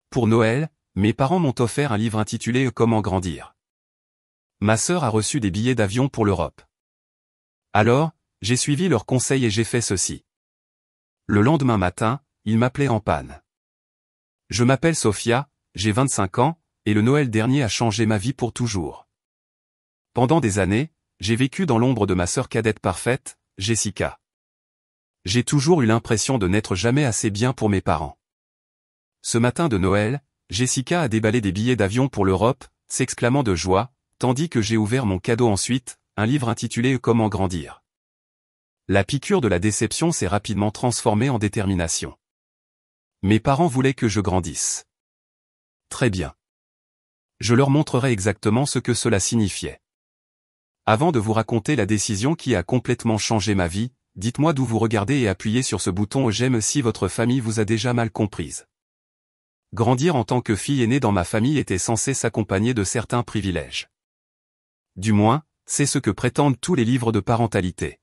Pour Noël, mes parents m'ont offert un livre intitulé Comment grandir. Ma sœur a reçu des billets d'avion pour l'Europe. Alors, j'ai suivi leurs conseils et j'ai fait ceci. Le lendemain matin, ils m'appelaient en panne. Je m'appelle Sophia, j'ai 25 ans, et le Noël dernier a changé ma vie pour toujours. Pendant des années, j'ai vécu dans l'ombre de ma sœur cadette parfaite, Jessica. J'ai toujours eu l'impression de n'être jamais assez bien pour mes parents. Ce matin de Noël, Jessica a déballé des billets d'avion pour l'Europe, s'exclamant de joie, tandis que j'ai ouvert mon cadeau ensuite, un livre intitulé Comment grandir. La piqûre de la déception s'est rapidement transformée en détermination. Mes parents voulaient que je grandisse. Très bien. Je leur montrerai exactement ce que cela signifiait. Avant de vous raconter la décision qui a complètement changé ma vie, dites-moi d'où vous regardez et appuyez sur ce bouton j'aime si votre famille vous a déjà mal comprise. Grandir en tant que fille aînée dans ma famille était censé s'accompagner de certains privilèges. Du moins, c'est ce que prétendent tous les livres de parentalité.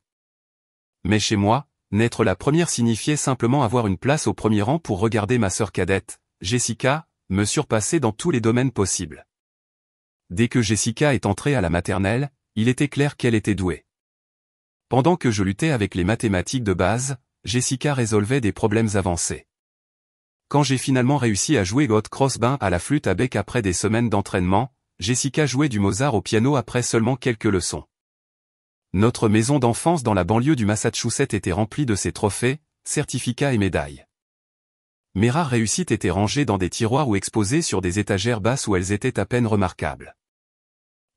Mais chez moi, naître la première signifiait simplement avoir une place au premier rang pour regarder ma sœur cadette, Jessica, me surpasser dans tous les domaines possibles. Dès que Jessica est entrée à la maternelle, il était clair qu'elle était douée. Pendant que je luttais avec les mathématiques de base, Jessica résolvait des problèmes avancés. Quand j'ai finalement réussi à jouer Hot Crossbin à la flûte à bec après des semaines d'entraînement, Jessica jouait du Mozart au piano après seulement quelques leçons. Notre maison d'enfance dans la banlieue du Massachusetts était remplie de ses trophées, certificats et médailles. Mes rares réussites étaient rangées dans des tiroirs ou exposées sur des étagères basses où elles étaient à peine remarquables.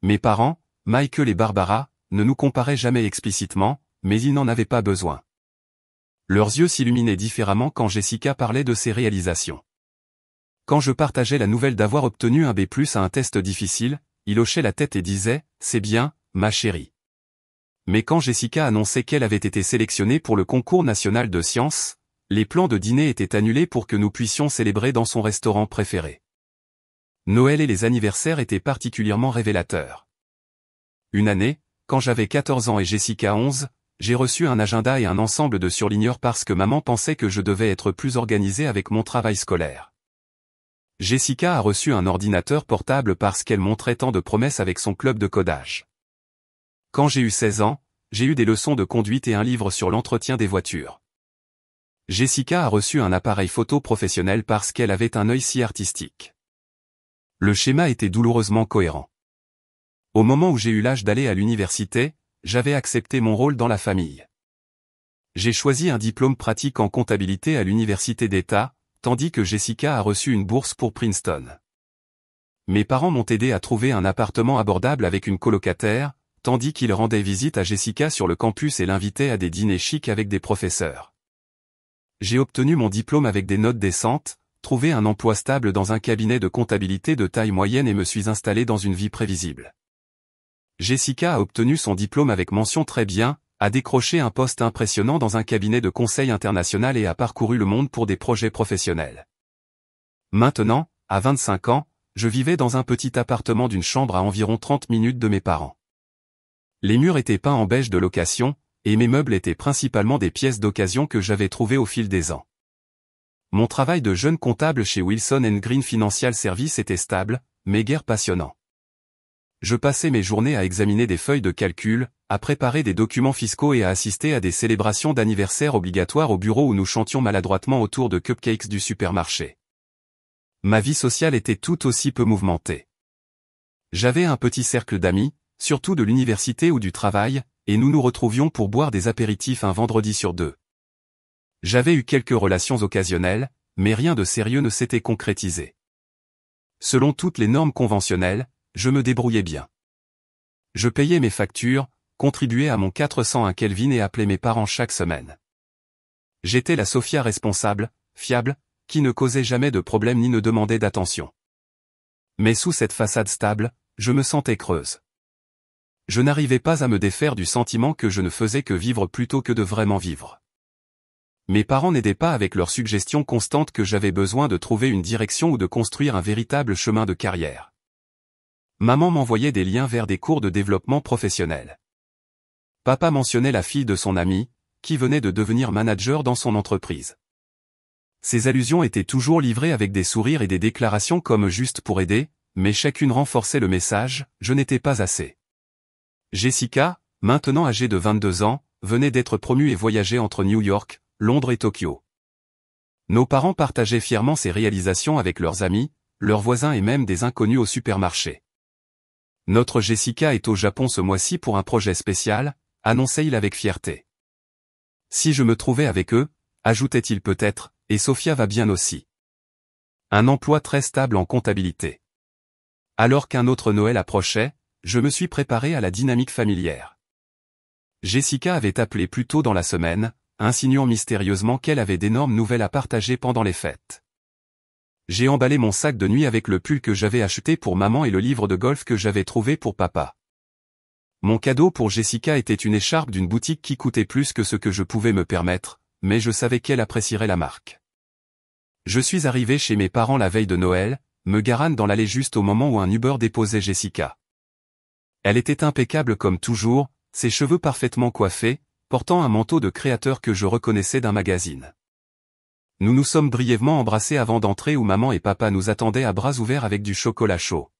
Mes parents, Michael et Barbara, ne nous comparaient jamais explicitement, mais ils n'en avaient pas besoin. Leurs yeux s'illuminaient différemment quand Jessica parlait de ses réalisations. Quand je partageais la nouvelle d'avoir obtenu un B+ à un test difficile, il hochait la tête et disait « C'est bien, ma chérie ». Mais quand Jessica annonçait qu'elle avait été sélectionnée pour le concours national de sciences, les plans de dîner étaient annulés pour que nous puissions célébrer dans son restaurant préféré. Noël et les anniversaires étaient particulièrement révélateurs. Une année, quand j'avais 14 ans et Jessica 11, j'ai reçu un agenda et un ensemble de surligneurs parce que maman pensait que je devais être plus organisé avec mon travail scolaire. Jessica a reçu un ordinateur portable parce qu'elle montrait tant de promesses avec son club de codage. Quand j'ai eu 16 ans, j'ai eu des leçons de conduite et un livre sur l'entretien des voitures. Jessica a reçu un appareil photo professionnel parce qu'elle avait un œil si artistique. Le schéma était douloureusement cohérent. Au moment où j'ai eu l'âge d'aller à l'université, j'avais accepté mon rôle dans la famille. J'ai choisi un diplôme pratique en comptabilité à l'université d'État, tandis que Jessica a reçu une bourse pour Princeton. Mes parents m'ont aidé à trouver un appartement abordable avec une colocataire, tandis qu'ils rendaient visite à Jessica sur le campus et l'invitaient à des dîners chics avec des professeurs. J'ai obtenu mon diplôme avec des notes décentes, trouvé un emploi stable dans un cabinet de comptabilité de taille moyenne et me suis installé dans une vie prévisible. Jessica a obtenu son diplôme avec mention très bien, a décroché un poste impressionnant dans un cabinet de conseil international et a parcouru le monde pour des projets professionnels. Maintenant, à 25 ans, je vivais dans un petit appartement d'une chambre à environ 30 minutes de mes parents. Les murs étaient peints en beige de location, et mes meubles étaient principalement des pièces d'occasion que j'avais trouvées au fil des ans. Mon travail de jeune comptable chez Wilson & Green Financial Services était stable, mais guère passionnant. Je passais mes journées à examiner des feuilles de calcul, à préparer des documents fiscaux et à assister à des célébrations d'anniversaire obligatoires au bureau où nous chantions maladroitement autour de cupcakes du supermarché. Ma vie sociale était tout aussi peu mouvementée. J'avais un petit cercle d'amis, surtout de l'université ou du travail, et nous nous retrouvions pour boire des apéritifs un vendredi sur deux. J'avais eu quelques relations occasionnelles, mais rien de sérieux ne s'était concrétisé. Selon toutes les normes conventionnelles, je me débrouillais bien. Je payais mes factures, contribuais à mon 401 Kelvin et appelais mes parents chaque semaine. J'étais la Sophia responsable, fiable, qui ne causait jamais de problème ni ne demandait d'attention. Mais sous cette façade stable, je me sentais creuse. Je n'arrivais pas à me défaire du sentiment que je ne faisais que vivre plutôt que de vraiment vivre. Mes parents n'aidaient pas avec leurs suggestions constantes que j'avais besoin de trouver une direction ou de construire un véritable chemin de carrière. Maman m'envoyait des liens vers des cours de développement professionnel. Papa mentionnait la fille de son ami, qui venait de devenir manager dans son entreprise. Ces allusions étaient toujours livrées avec des sourires et des déclarations comme juste pour aider, mais chacune renforçait le message, je n'étais pas assez. Jessica, maintenant âgée de 22 ans, venait d'être promue et voyageait entre New York, Londres et Tokyo. Nos parents partageaient fièrement ces réalisations avec leurs amis, leurs voisins et même des inconnus au supermarché. Notre Jessica est au Japon ce mois-ci pour un projet spécial, annonçait-il avec fierté. Si je me trouvais avec eux, ajoutait-il peut-être, et Sophia va bien aussi. Un emploi très stable en comptabilité. Alors qu'un autre Noël approchait, je me suis préparé à la dynamique familière. Jessica avait appelé plus tôt dans la semaine, insinuant mystérieusement qu'elle avait d'énormes nouvelles à partager pendant les fêtes. J'ai emballé mon sac de nuit avec le pull que j'avais acheté pour maman et le livre de golf que j'avais trouvé pour papa. Mon cadeau pour Jessica était une écharpe d'une boutique qui coûtait plus que ce que je pouvais me permettre, mais je savais qu'elle apprécierait la marque. Je suis arrivé chez mes parents la veille de Noël, me garant dans l'allée juste au moment où un Uber déposait Jessica. Elle était impeccable comme toujours, ses cheveux parfaitement coiffés, portant un manteau de créateur que je reconnaissais d'un magazine. Nous nous sommes brièvement embrassés avant d'entrer où maman et papa nous attendaient à bras ouverts avec du chocolat chaud.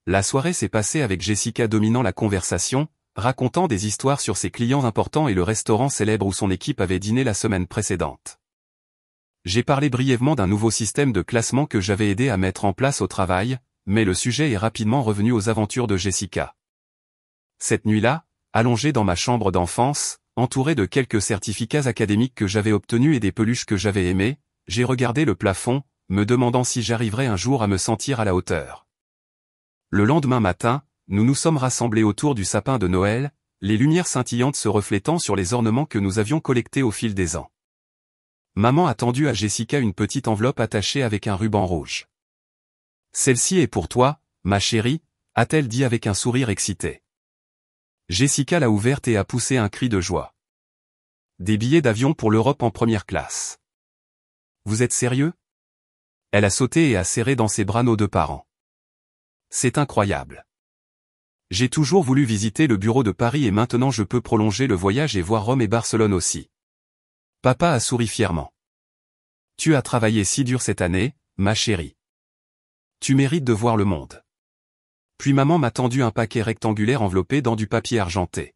La soirée s'est passée avec Jessica dominant la conversation, racontant des histoires sur ses clients importants et le restaurant célèbre où son équipe avait dîné la semaine précédente. J'ai parlé brièvement d'un nouveau système de classement que j'avais aidé à mettre en place au travail, mais le sujet est rapidement revenu aux aventures de Jessica. Cette nuit-là, allongé dans ma chambre d'enfance, entouré de quelques certificats académiques que j'avais obtenus et des peluches que j'avais aimées, j'ai regardé le plafond, me demandant si j'arriverais un jour à me sentir à la hauteur. Le lendemain matin, nous nous sommes rassemblés autour du sapin de Noël, les lumières scintillantes se reflétant sur les ornements que nous avions collectés au fil des ans. Maman a tendu à Jessica une petite enveloppe attachée avec un ruban rouge. « Celle-ci est pour toi, ma chérie », a-t-elle dit avec un sourire excité. Jessica l'a ouverte et a poussé un cri de joie. Des billets d'avion pour l'Europe en première classe. Vous êtes sérieux? Elle a sauté et a serré dans ses bras nos deux parents. C'est incroyable. J'ai toujours voulu visiter le bureau de Paris et maintenant je peux prolonger le voyage et voir Rome et Barcelone aussi. Papa a souri fièrement. Tu as travaillé si dur cette année, ma chérie. Tu mérites de voir le monde. Puis maman m'a tendu un paquet rectangulaire enveloppé dans du papier argenté.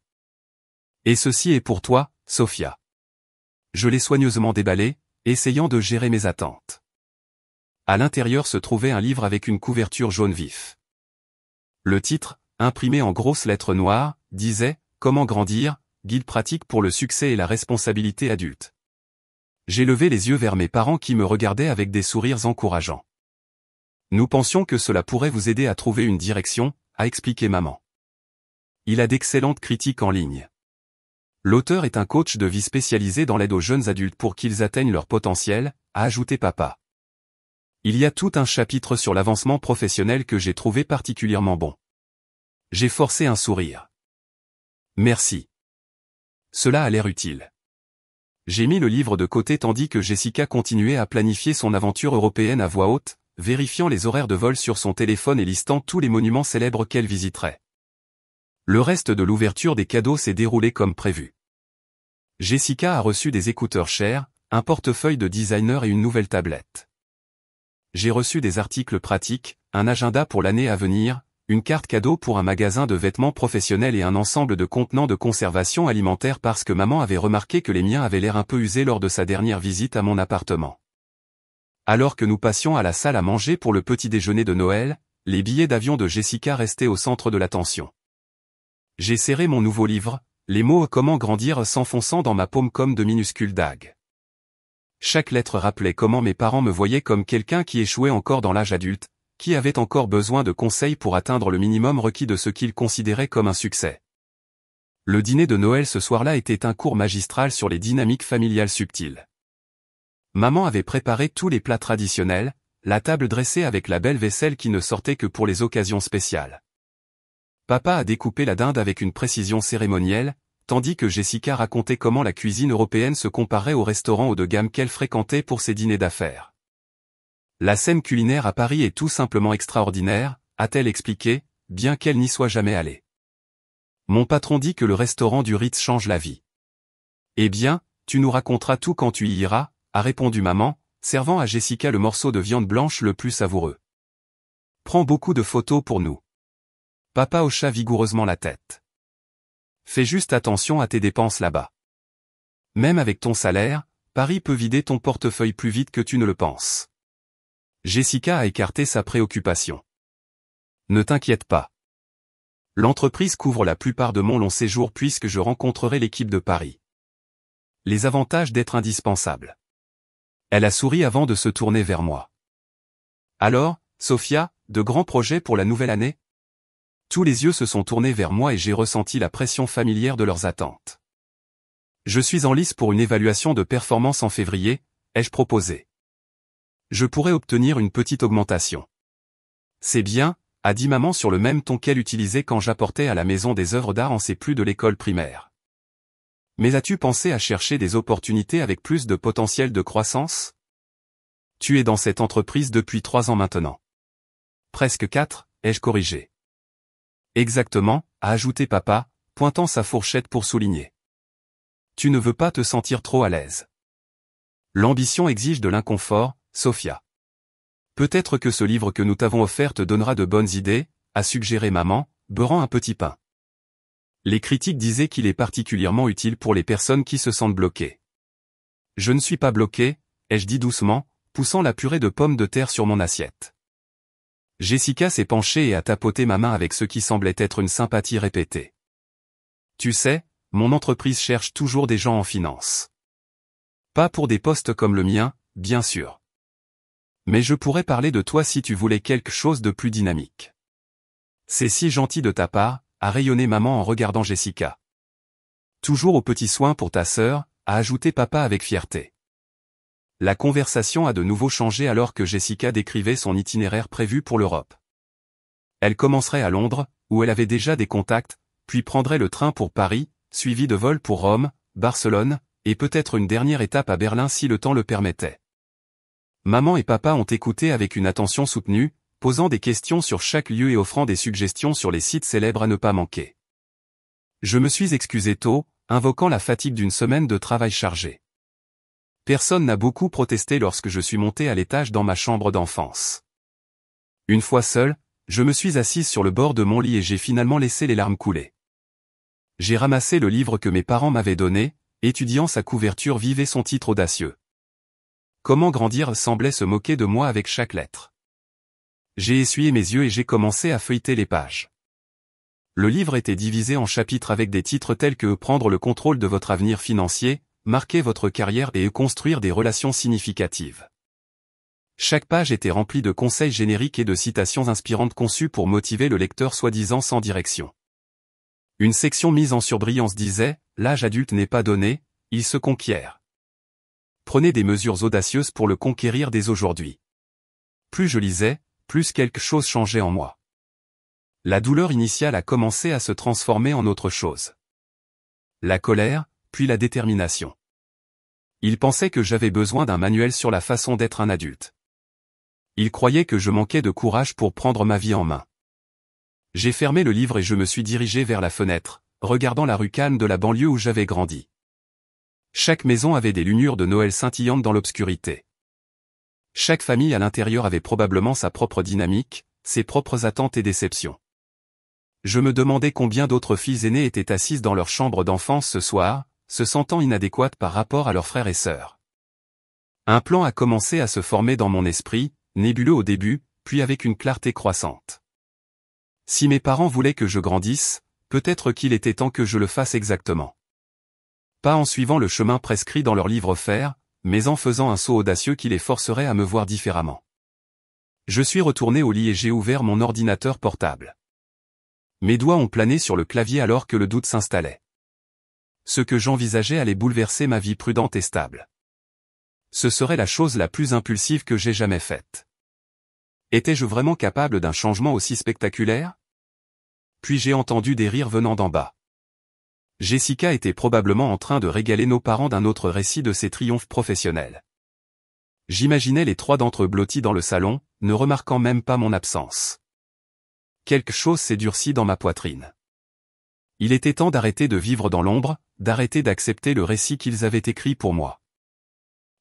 Et ceci est pour toi, Sophia. Je l'ai soigneusement déballé, essayant de gérer mes attentes. À l'intérieur se trouvait un livre avec une couverture jaune vif. Le titre, imprimé en grosses lettres noires, disait « Comment grandir, guide pratique pour le succès et la responsabilité adulte ». J'ai levé les yeux vers mes parents qui me regardaient avec des sourires encourageants. Nous pensions que cela pourrait vous aider à trouver une direction, a expliqué maman. Il a d'excellentes critiques en ligne. L'auteur est un coach de vie spécialisé dans l'aide aux jeunes adultes pour qu'ils atteignent leur potentiel, a ajouté papa. Il y a tout un chapitre sur l'avancement professionnel que j'ai trouvé particulièrement bon. J'ai forcé un sourire. Merci. Cela a l'air utile. J'ai mis le livre de côté tandis que Jessica continuait à planifier son aventure européenne à voix haute, vérifiant les horaires de vol sur son téléphone et listant tous les monuments célèbres qu'elle visiterait. Le reste de l'ouverture des cadeaux s'est déroulé comme prévu. Jessica a reçu des écouteurs chers, un portefeuille de designer et une nouvelle tablette. J'ai reçu des articles pratiques, un agenda pour l'année à venir, une carte cadeau pour un magasin de vêtements professionnels et un ensemble de contenants de conservation alimentaire parce que maman avait remarqué que les miens avaient l'air un peu usés lors de sa dernière visite à mon appartement. Alors que nous passions à la salle à manger pour le petit déjeuner de Noël, les billets d'avion de Jessica restaient au centre de l'attention. J'ai serré mon nouveau livre, les mots « Comment grandir » s'enfonçant dans ma paume comme de minuscules dagues. Chaque lettre rappelait comment mes parents me voyaient comme quelqu'un qui échouait encore dans l'âge adulte, qui avait encore besoin de conseils pour atteindre le minimum requis de ce qu'ils considéraient comme un succès. Le dîner de Noël ce soir-là était un cours magistral sur les dynamiques familiales subtiles. Maman avait préparé tous les plats traditionnels, la table dressée avec la belle vaisselle qui ne sortait que pour les occasions spéciales. Papa a découpé la dinde avec une précision cérémonielle, tandis que Jessica racontait comment la cuisine européenne se comparait au restaurant haut de gamme qu'elle fréquentait pour ses dîners d'affaires. La scène culinaire à Paris est tout simplement extraordinaire, a-t-elle expliqué, bien qu'elle n'y soit jamais allée. Mon patron dit que le restaurant du Ritz change la vie. Eh bien, tu nous raconteras tout quand tu y iras, a répondu maman, servant à Jessica le morceau de viande blanche le plus savoureux. Prends beaucoup de photos pour nous. Papa hocha vigoureusement la tête. Fais juste attention à tes dépenses là-bas. Même avec ton salaire, Paris peut vider ton portefeuille plus vite que tu ne le penses. Jessica a écarté sa préoccupation. Ne t'inquiète pas. L'entreprise couvre la plupart de mon long séjour puisque je rencontrerai l'équipe de Paris. Les avantages d'être indispensable. Elle a souri avant de se tourner vers moi. Alors, Sophia, de grands projets pour la nouvelle année? Tous les yeux se sont tournés vers moi et j'ai ressenti la pression familière de leurs attentes. Je suis en lice pour une évaluation de performance en février, ai-je proposé. Je pourrais obtenir une petite augmentation. C'est bien, a dit maman sur le même ton qu'elle utilisait quand j'apportais à la maison des œuvres d'art en CP de l'école primaire. Mais as-tu pensé à chercher des opportunités avec plus de potentiel de croissance? Tu es dans cette entreprise depuis 3 ans maintenant. Presque 4, ai-je corrigé. Exactement, a ajouté papa, pointant sa fourchette pour souligner. Tu ne veux pas te sentir trop à l'aise. L'ambition exige de l'inconfort, Sophia. Peut-être que ce livre que nous t'avons offert te donnera de bonnes idées, a suggéré maman, beurrant un petit pain. Les critiques disaient qu'il est particulièrement utile pour les personnes qui se sentent bloquées. Je ne suis pas bloqué, ai-je dit doucement, poussant la purée de pommes de terre sur mon assiette. Jessica s'est penchée et a tapoté ma main avec ce qui semblait être une sympathie répétée. Tu sais, mon entreprise cherche toujours des gens en finance. Pas pour des postes comme le mien, bien sûr. Mais je pourrais parler de toi si tu voulais quelque chose de plus dynamique. C'est si gentil de ta part, a rayonné maman en regardant Jessica. Toujours aux petits soins pour ta sœur, a ajouté papa avec fierté. La conversation a de nouveau changé alors que Jessica décrivait son itinéraire prévu pour l'Europe. Elle commencerait à Londres, où elle avait déjà des contacts, puis prendrait le train pour Paris, suivi de vols pour Rome, Barcelone, et peut-être une dernière étape à Berlin si le temps le permettait. Maman et papa ont écouté avec une attention soutenue, posant des questions sur chaque lieu et offrant des suggestions sur les sites célèbres à ne pas manquer. Je me suis excusé tôt, invoquant la fatigue d'une semaine de travail chargé. Personne n'a beaucoup protesté lorsque je suis monté à l'étage dans ma chambre d'enfance. Une fois seul, je me suis assise sur le bord de mon lit et j'ai finalement laissé les larmes couler. J'ai ramassé le livre que mes parents m'avaient donné, étudiant sa couverture vive et son titre audacieux. Comment grandir semblait se moquer de moi avec chaque lettre. J'ai essuyé mes yeux et j'ai commencé à feuilleter les pages. Le livre était divisé en chapitres avec des titres tels que prendre le contrôle de votre avenir financier, marquer votre carrière et construire des relations significatives. Chaque page était remplie de conseils génériques et de citations inspirantes conçues pour motiver le lecteur soi-disant sans direction. Une section mise en surbrillance disait « L'âge adulte n'est pas donné, il se conquiert. Prenez des mesures audacieuses pour le conquérir dès aujourd'hui. » Plus je lisais, plus quelque chose changeait en moi. La douleur initiale a commencé à se transformer en autre chose. La colère, puis la détermination. Il pensait que j'avais besoin d'un manuel sur la façon d'être un adulte. Il croyait que je manquais de courage pour prendre ma vie en main. J'ai fermé le livre et je me suis dirigé vers la fenêtre, regardant la rue calme de la banlieue où j'avais grandi. Chaque maison avait des lumières de Noël scintillantes dans l'obscurité. Chaque famille à l'intérieur avait probablement sa propre dynamique, ses propres attentes et déceptions. Je me demandais combien d'autres filles aînées étaient assises dans leur chambre d'enfance ce soir, se sentant inadéquates par rapport à leurs frères et sœurs. Un plan a commencé à se former dans mon esprit, nébuleux au début, puis avec une clarté croissante. Si mes parents voulaient que je grandisse, peut-être qu'il était temps que je le fasse exactement. Pas en suivant le chemin prescrit dans leur livre offert, mais en faisant un saut audacieux qui les forcerait à me voir différemment. Je suis retourné au lit et j'ai ouvert mon ordinateur portable. Mes doigts ont plané sur le clavier alors que le doute s'installait. Ce que j'envisageais allait bouleverser ma vie prudente et stable. Ce serait la chose la plus impulsive que j'ai jamais faite. Étais-je vraiment capable d'un changement aussi spectaculaire? Puis j'ai entendu des rires venant d'en bas. Jessica était probablement en train de régaler nos parents d'un autre récit de ses triomphes professionnels. J'imaginais les 3 d'entre eux blottis dans le salon, ne remarquant même pas mon absence. Quelque chose s'est durci dans ma poitrine. Il était temps d'arrêter de vivre dans l'ombre, d'arrêter d'accepter le récit qu'ils avaient écrit pour moi.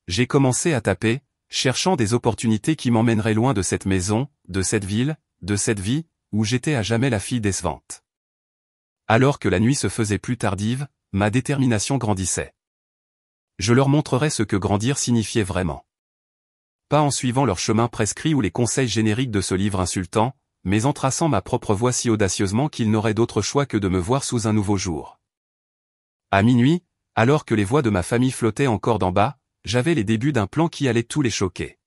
J'ai commencé à taper, cherchant des opportunités qui m'emmèneraient loin de cette maison, de cette ville, de cette vie, où j'étais à jamais la fille décevante. Alors que la nuit se faisait plus tardive, ma détermination grandissait. Je leur montrerais ce que grandir signifiait vraiment. Pas en suivant leur chemin prescrit ou les conseils génériques de ce livre insultant, mais en traçant ma propre voie si audacieusement qu'ils n'auraient d'autre choix que de me voir sous un nouveau jour. À minuit, alors que les voix de ma famille flottaient encore d'en bas, j'avais les débuts d'un plan qui allait tous les choquer.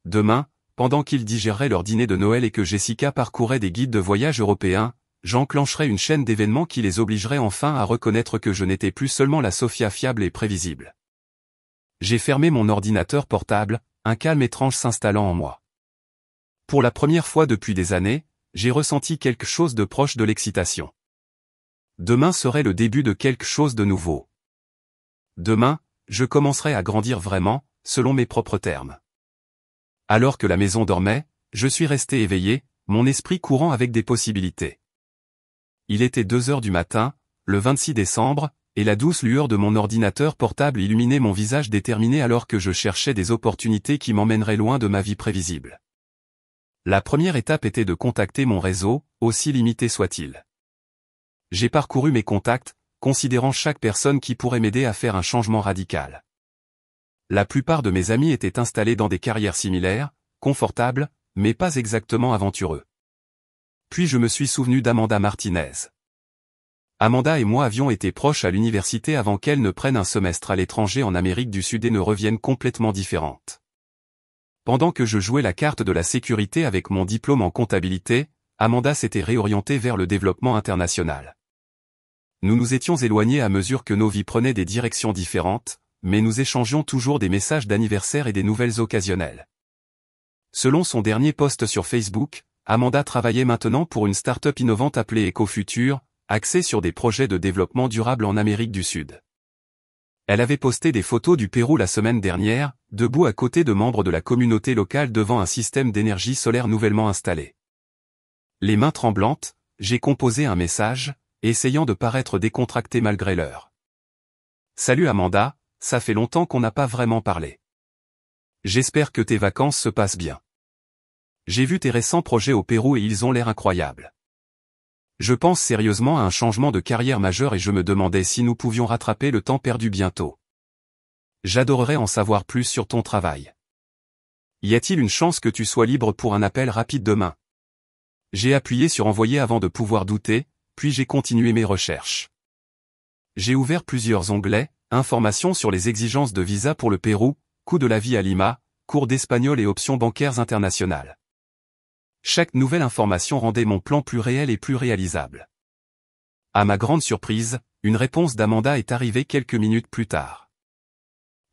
Demain, pendant qu'ils digéreraient leur dîner de Noël et que Jessica parcourait des guides de voyage européens, j'enclencherai une chaîne d'événements qui les obligerait enfin à reconnaître que je n'étais plus seulement la Sophia fiable et prévisible. J'ai fermé mon ordinateur portable, un calme étrange s'installant en moi. Pour la première fois depuis des années, j'ai ressenti quelque chose de proche de l'excitation. Demain serait le début de quelque chose de nouveau. Demain, je commencerai à grandir vraiment, selon mes propres termes. Alors que la maison dormait, je suis resté éveillé, mon esprit courant avec des possibilités. Il était 2 heures du matin, le 26 décembre, et la douce lueur de mon ordinateur portable illuminait mon visage déterminé alors que je cherchais des opportunités qui m'emmèneraient loin de ma vie prévisible. La première étape était de contacter mon réseau, aussi limité soit-il. J'ai parcouru mes contacts, considérant chaque personne qui pourrait m'aider à faire un changement radical. La plupart de mes amis étaient installés dans des carrières similaires, confortables, mais pas exactement aventureux. Puis je me suis souvenu d'Amanda Martinez. Amanda et moi avions été proches à l'université avant qu'elle ne prenne un semestre à l'étranger en Amérique du Sud et ne revienne complètement différente. Pendant que je jouais la carte de la sécurité avec mon diplôme en comptabilité, Amanda s'était réorientée vers le développement international. Nous nous étions éloignés à mesure que nos vies prenaient des directions différentes, mais nous échangions toujours des messages d'anniversaire et des nouvelles occasionnelles. Selon son dernier post sur Facebook, Amanda travaillait maintenant pour une start-up innovante appelée EcoFuture, axée sur des projets de développement durable en Amérique du Sud. Elle avait posté des photos du Pérou la semaine dernière, debout à côté de membres de la communauté locale devant un système d'énergie solaire nouvellement installé. Les mains tremblantes, j'ai composé un message, essayant de paraître décontracté malgré l'heure. Salut Amanda, ça fait longtemps qu'on n'a pas vraiment parlé. J'espère que tes vacances se passent bien. J'ai vu tes récents projets au Pérou et ils ont l'air incroyables. Je pense sérieusement à un changement de carrière majeur et je me demandais si nous pouvions rattraper le temps perdu bientôt. J'adorerais en savoir plus sur ton travail. Y a-t-il une chance que tu sois libre pour un appel rapide demain? J'ai appuyé sur envoyer avant de pouvoir douter, puis j'ai continué mes recherches. J'ai ouvert plusieurs onglets, informations sur les exigences de visa pour le Pérou, coût de la vie à Lima, cours d'espagnol et options bancaires internationales. Chaque nouvelle information rendait mon plan plus réel et plus réalisable. À ma grande surprise, une réponse d'Amanda est arrivée quelques minutes plus tard.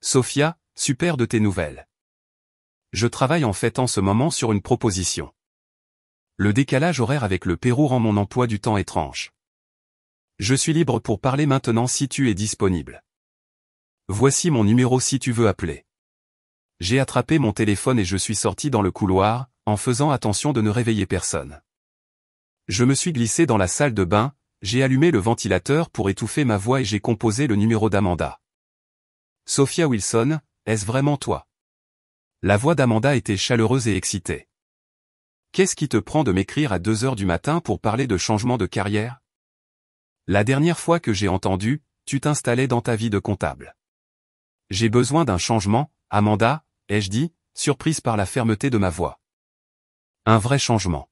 Sophia, super de tes nouvelles. Je travaille en fait en ce moment sur une proposition. Le décalage horaire avec le Pérou rend mon emploi du temps étrange. Je suis libre pour parler maintenant si tu es disponible. Voici mon numéro si tu veux appeler. J'ai attrapé mon téléphone et je suis sorti dans le couloir, en faisant attention de ne réveiller personne. Je me suis glissé dans la salle de bain, j'ai allumé le ventilateur pour étouffer ma voix et j'ai composé le numéro d'Amanda. Sophia Wilson, est-ce vraiment toi? La voix d'Amanda était chaleureuse et excitée. Qu'est-ce qui te prend de m'écrire à 2 heures du matin pour parler de changement de carrière? La dernière fois que j'ai entendu, tu t'installais dans ta vie de comptable. J'ai besoin d'un changement, Amanda, ai-je dit, surprise par la fermeté de ma voix. Un vrai changement.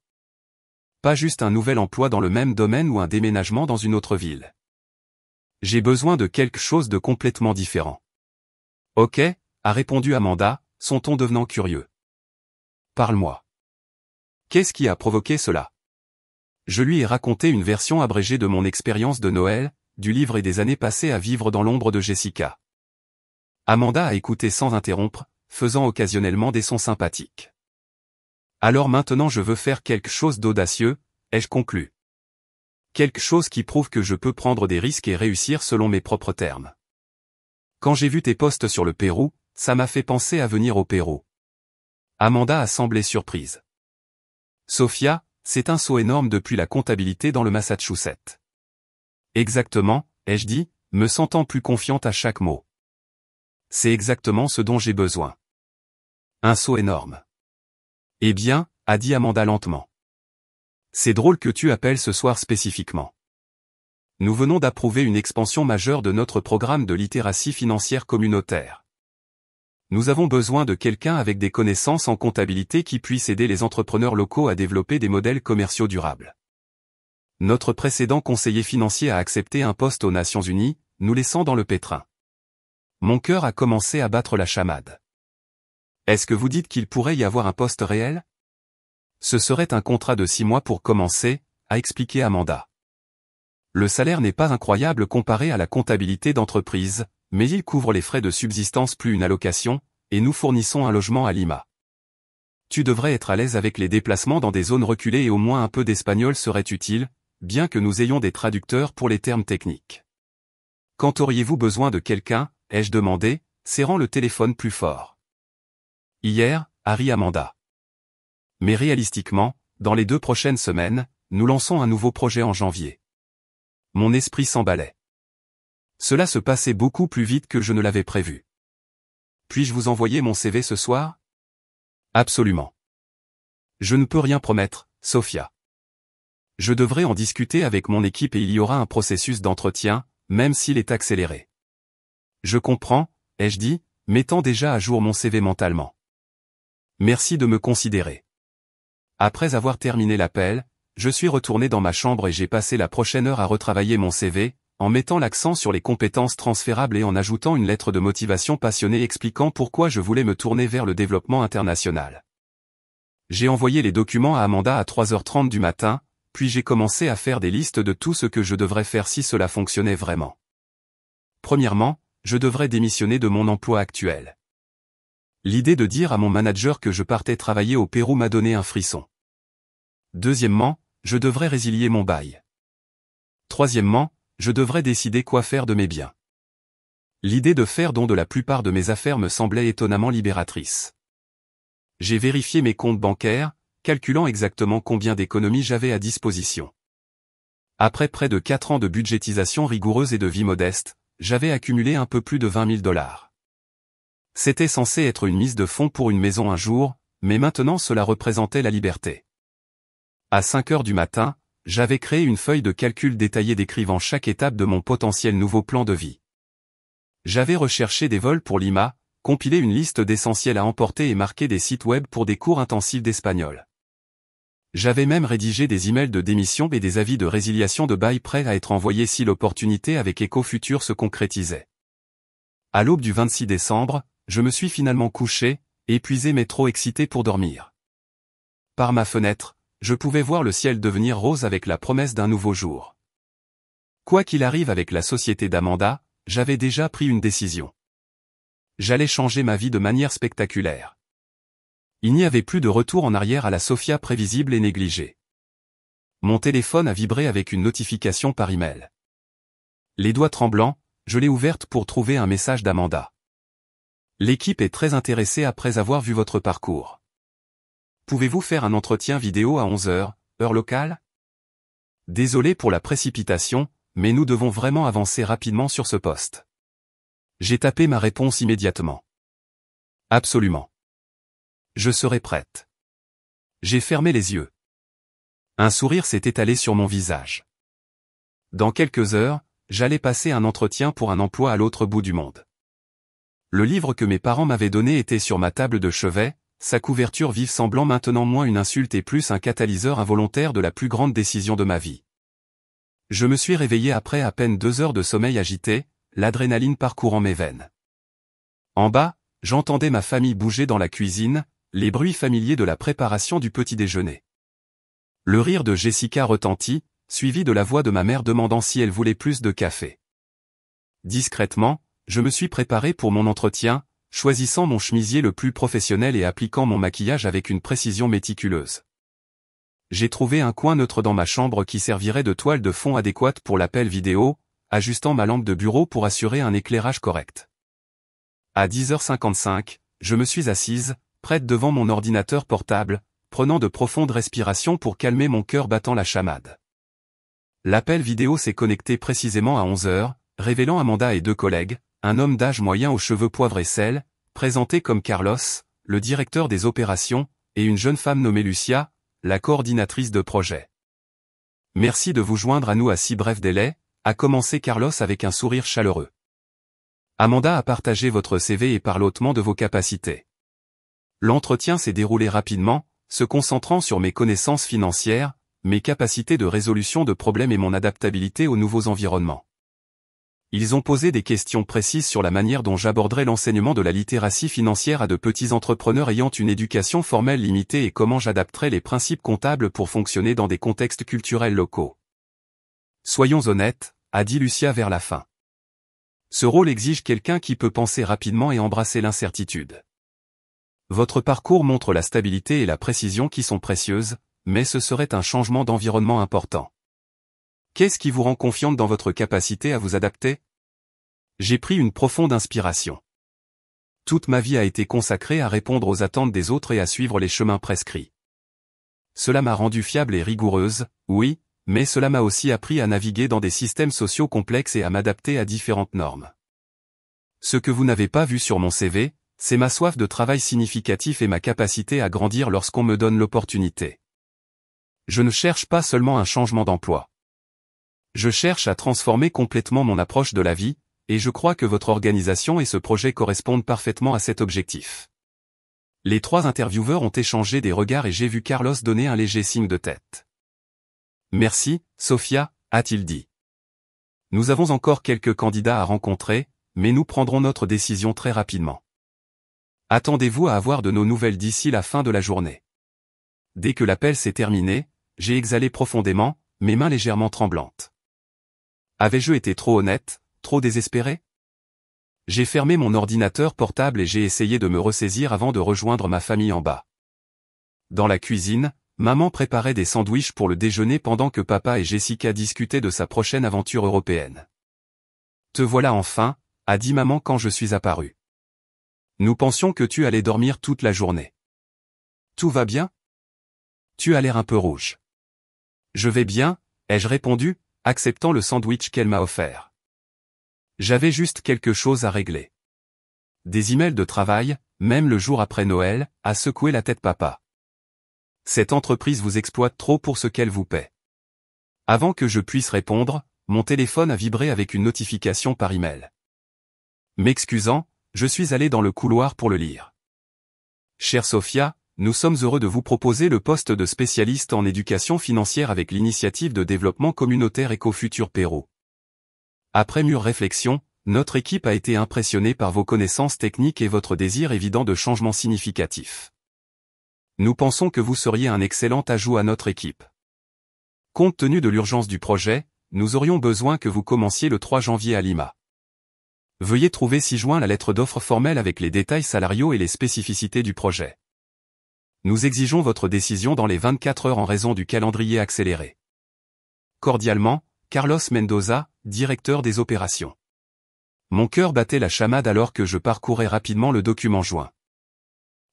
Pas juste un nouvel emploi dans le même domaine ou un déménagement dans une autre ville. J'ai besoin de quelque chose de complètement différent. Ok, a répondu Amanda, son ton devenant curieux. Parle-moi. Qu'est-ce qui a provoqué cela? Je lui ai raconté une version abrégée de mon expérience de Noël, du livre et des années passées à vivre dans l'ombre de Jessica. Amanda a écouté sans interrompre, faisant occasionnellement des sons sympathiques. Alors maintenant je veux faire quelque chose d'audacieux, ai-je conclu. Quelque chose qui prouve que je peux prendre des risques et réussir selon mes propres termes. Quand j'ai vu tes posts sur le Pérou, ça m'a fait penser à venir au Pérou. Amanda a semblé surprise. Sophia, c'est un saut énorme depuis la comptabilité dans le Massachusetts. Exactement, ai-je dit, me sentant plus confiante à chaque mot. C'est exactement ce dont j'ai besoin. Un saut énorme. Eh bien, a dit Amanda lentement. C'est drôle que tu appelles ce soir spécifiquement. Nous venons d'approuver une expansion majeure de notre programme de littératie financière communautaire. Nous avons besoin de quelqu'un avec des connaissances en comptabilité qui puisse aider les entrepreneurs locaux à développer des modèles commerciaux durables. Notre précédent conseiller financier a accepté un poste aux Nations Unies, nous laissant dans le pétrin. Mon cœur a commencé à battre la chamade. Est-ce que vous dites qu'il pourrait y avoir un poste réel? Ce serait un contrat de 6 mois pour commencer, a expliqué Amanda. Le salaire n'est pas incroyable comparé à la comptabilité d'entreprise, mais il couvre les frais de subsistance plus une allocation, et nous fournissons un logement à Lima. Tu devrais être à l'aise avec les déplacements dans des zones reculées et au moins un peu d'espagnol serait utile, bien que nous ayons des traducteurs pour les termes techniques. Quand auriez-vous besoin de quelqu'un, ai-je demandé, serrant le téléphone plus fort. Hier, a ri Amanda. Mais réalistiquement, dans les 2 prochaines semaines, nous lançons un nouveau projet en janvier. Mon esprit s'emballait. Cela se passait beaucoup plus vite que je ne l'avais prévu. Puis-je vous envoyer mon CV ce soir? Absolument. Je ne peux rien promettre, Sophia. Je devrais en discuter avec mon équipe et il y aura un processus d'entretien, même s'il est accéléré. Je comprends, ai-je dit, mettant déjà à jour mon CV mentalement. Merci de me considérer. Après avoir terminé l'appel, je suis retourné dans ma chambre et j'ai passé la prochaine heure à retravailler mon CV, en mettant l'accent sur les compétences transférables et en ajoutant une lettre de motivation passionnée expliquant pourquoi je voulais me tourner vers le développement international. J'ai envoyé les documents à Amanda à 3h30 du matin, puis j'ai commencé à faire des listes de tout ce que je devrais faire si cela fonctionnait vraiment. Premièrement, je devrais démissionner de mon emploi actuel. L'idée de dire à mon manager que je partais travailler au Pérou m'a donné un frisson. Deuxièmement, je devrais résilier mon bail. Troisièmement, je devrais décider quoi faire de mes biens. L'idée de faire don de la plupart de mes affaires me semblait étonnamment libératrice. J'ai vérifié mes comptes bancaires, calculant exactement combien d'économies j'avais à disposition. Après près de 4 ans de budgétisation rigoureuse et de vie modeste, j'avais accumulé un peu plus de 20 000 $. C'était censé être une mise de fonds pour une maison un jour, mais maintenant cela représentait la liberté. À 5 heures du matin, j'avais créé une feuille de calcul détaillée décrivant chaque étape de mon potentiel nouveau plan de vie. J'avais recherché des vols pour Lima, compilé une liste d'essentiels à emporter et marqué des sites web pour des cours intensifs d'espagnol. J'avais même rédigé des emails de démission et des avis de résiliation de bail prêts à être envoyés si l'opportunité avec Eco Futur se concrétisait. À l'aube du 26 décembre, je me suis finalement couché, épuisé mais trop excité pour dormir. Par ma fenêtre, je pouvais voir le ciel devenir rose avec la promesse d'un nouveau jour. Quoi qu'il arrive avec la société d'Amanda, j'avais déjà pris une décision. J'allais changer ma vie de manière spectaculaire. Il n'y avait plus de retour en arrière à la Sophia prévisible et négligée. Mon téléphone a vibré avec une notification par email. Les doigts tremblants, je l'ai ouverte pour trouver un message d'Amanda. L'équipe est très intéressée après avoir vu votre parcours. Pouvez-vous faire un entretien vidéo à 11h, heure locale? Désolé pour la précipitation, mais nous devons vraiment avancer rapidement sur ce poste. J'ai tapé ma réponse immédiatement. Absolument. Je serai prête. J'ai fermé les yeux. Un sourire s'est étalé sur mon visage. Dans quelques heures, j'allais passer un entretien pour un emploi à l'autre bout du monde. Le livre que mes parents m'avaient donné était sur ma table de chevet, sa couverture vive semblant maintenant moins une insulte et plus un catalyseur involontaire de la plus grande décision de ma vie. Je me suis réveillé après à peine 2 heures de sommeil agité, l'adrénaline parcourant mes veines. En bas, j'entendais ma famille bouger dans la cuisine, les bruits familiers de la préparation du petit déjeuner. Le rire de Jessica retentit, suivi de la voix de ma mère demandant si elle voulait plus de café. Discrètement, je me suis préparé pour mon entretien, choisissant mon chemisier le plus professionnel et appliquant mon maquillage avec une précision méticuleuse. J'ai trouvé un coin neutre dans ma chambre qui servirait de toile de fond adéquate pour l'appel vidéo, ajustant ma lampe de bureau pour assurer un éclairage correct. À 10h55, je me suis assise, prête devant mon ordinateur portable, prenant de profondes respirations pour calmer mon cœur battant la chamade. L'appel vidéo s'est connecté précisément à 11h, révélant Amanda et 2 collègues, un homme d'âge moyen aux cheveux poivre et sel, présenté comme Carlos, le directeur des opérations, et une jeune femme nommée Lucia, la coordinatrice de projet. Merci de vous joindre à nous à si bref délai, a commencé Carlos avec un sourire chaleureux. Amanda a partagé votre CV et parle hautement de vos capacités. L'entretien s'est déroulé rapidement, se concentrant sur mes connaissances financières, mes capacités de résolution de problèmes et mon adaptabilité aux nouveaux environnements. Ils ont posé des questions précises sur la manière dont j'aborderai l'enseignement de la littératie financière à de petits entrepreneurs ayant une éducation formelle limitée et comment j'adapterai les principes comptables pour fonctionner dans des contextes culturels locaux. Soyons honnêtes, a dit Lucia vers la fin. Ce rôle exige quelqu'un qui peut penser rapidement et embrasser l'incertitude. Votre parcours montre la stabilité et la précision qui sont précieuses, mais ce serait un changement d'environnement important. Qu'est-ce qui vous rend confiante dans votre capacité à vous adapter? J'ai pris une profonde inspiration. Toute ma vie a été consacrée à répondre aux attentes des autres et à suivre les chemins prescrits. Cela m'a rendue fiable et rigoureuse, oui, mais cela m'a aussi appris à naviguer dans des systèmes sociaux complexes et à m'adapter à différentes normes. Ce que vous n'avez pas vu sur mon CV, c'est ma soif de travail significatif et ma capacité à grandir lorsqu'on me donne l'opportunité. Je ne cherche pas seulement un changement d'emploi. Je cherche à transformer complètement mon approche de la vie, et je crois que votre organisation et ce projet correspondent parfaitement à cet objectif. Les 3 intervieweurs ont échangé des regards et j'ai vu Carlos donner un léger signe de tête. Merci, Sofia, a-t-il dit. Nous avons encore quelques candidats à rencontrer, mais nous prendrons notre décision très rapidement. Attendez-vous à avoir de nos nouvelles d'ici la fin de la journée. Dès que l'appel s'est terminé, j'ai exhalé profondément, mes mains légèrement tremblantes. Avais-je été trop honnête, trop désespéré? J'ai fermé mon ordinateur portable et j'ai essayé de me ressaisir avant de rejoindre ma famille en bas. Dans la cuisine, maman préparait des sandwichs pour le déjeuner pendant que papa et Jessica discutaient de sa prochaine aventure européenne. Te voilà enfin, a dit maman quand je suis apparu. Nous pensions que tu allais dormir toute la journée. Tout va bien? Tu as l'air un peu rouge. Je vais bien, ai-je répondu, acceptant le sandwich qu'elle m'a offert. J'avais juste quelque chose à régler. Des emails de travail, même le jour après Noël, a secoué la tête papa. Cette entreprise vous exploite trop pour ce qu'elle vous paie. Avant que je puisse répondre, mon téléphone a vibré avec une notification par email. M'excusant, je suis allé dans le couloir pour le lire. Chère Sofia, nous sommes heureux de vous proposer le poste de spécialiste en éducation financière avec l'initiative de développement communautaire EcoFutur Pérou. Après mûre réflexion, notre équipe a été impressionnée par vos connaissances techniques et votre désir évident de changement significatif. Nous pensons que vous seriez un excellent ajout à notre équipe. Compte tenu de l'urgence du projet, nous aurions besoin que vous commenciez le 3 janvier à Lima. Veuillez trouver ci-joint la lettre d'offre formelle avec les détails salariaux et les spécificités du projet. Nous exigeons votre décision dans les 24 heures en raison du calendrier accéléré. Cordialement, Carlos Mendoza, directeur des opérations. Mon cœur battait la chamade alors que je parcourais rapidement le document joint.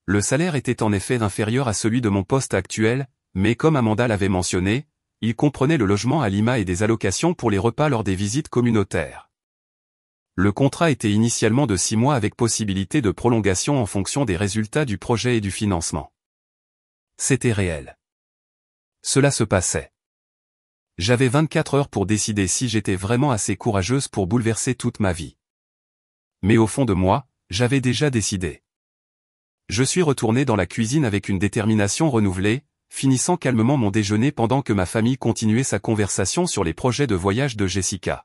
Le salaire était en effet inférieur à celui de mon poste actuel, mais comme Amanda l'avait mentionné, il comprenait le logement à Lima et des allocations pour les repas lors des visites communautaires. Le contrat était initialement de 6 mois avec possibilité de prolongation en fonction des résultats du projet et du financement. C'était réel. Cela se passait. J'avais 24 heures pour décider si j'étais vraiment assez courageuse pour bouleverser toute ma vie. Mais au fond de moi, j'avais déjà décidé. Je suis retourné dans la cuisine avec une détermination renouvelée, finissant calmement mon déjeuner pendant que ma famille continuait sa conversation sur les projets de voyage de Jessica.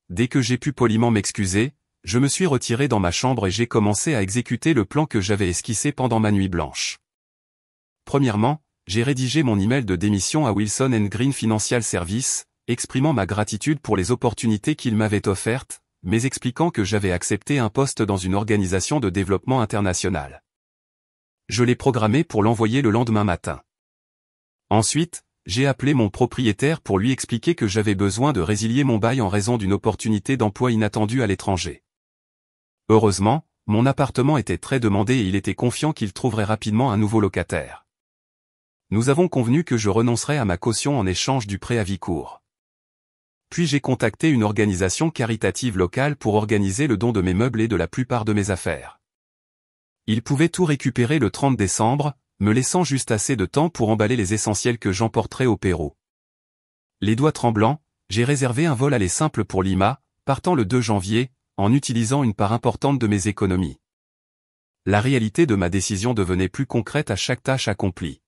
Dès que j'ai pu poliment m'excuser, je me suis retiré dans ma chambre et j'ai commencé à exécuter le plan que j'avais esquissé pendant ma nuit blanche. Premièrement, j'ai rédigé mon email de démission à Wilson & Green Financial Services, exprimant ma gratitude pour les opportunités qu'ils m'avaient offertes, mais expliquant que j'avais accepté un poste dans une organisation de développement international. Je l'ai programmé pour l'envoyer le lendemain matin. Ensuite, j'ai appelé mon propriétaire pour lui expliquer que j'avais besoin de résilier mon bail en raison d'une opportunité d'emploi inattendue à l'étranger. Heureusement, mon appartement était très demandé et il était confiant qu'il trouverait rapidement un nouveau locataire. Nous avons convenu que je renoncerais à ma caution en échange du préavis court. Puis j'ai contacté une organisation caritative locale pour organiser le don de mes meubles et de la plupart de mes affaires. Il pouvait tout récupérer le 30 décembre, me laissant juste assez de temps pour emballer les essentiels que j'emporterais au Pérou. Les doigts tremblants, j'ai réservé un vol aller simple pour Lima, partant le 2 janvier, en utilisant une part importante de mes économies. La réalité de ma décision devenait plus concrète à chaque tâche accomplie.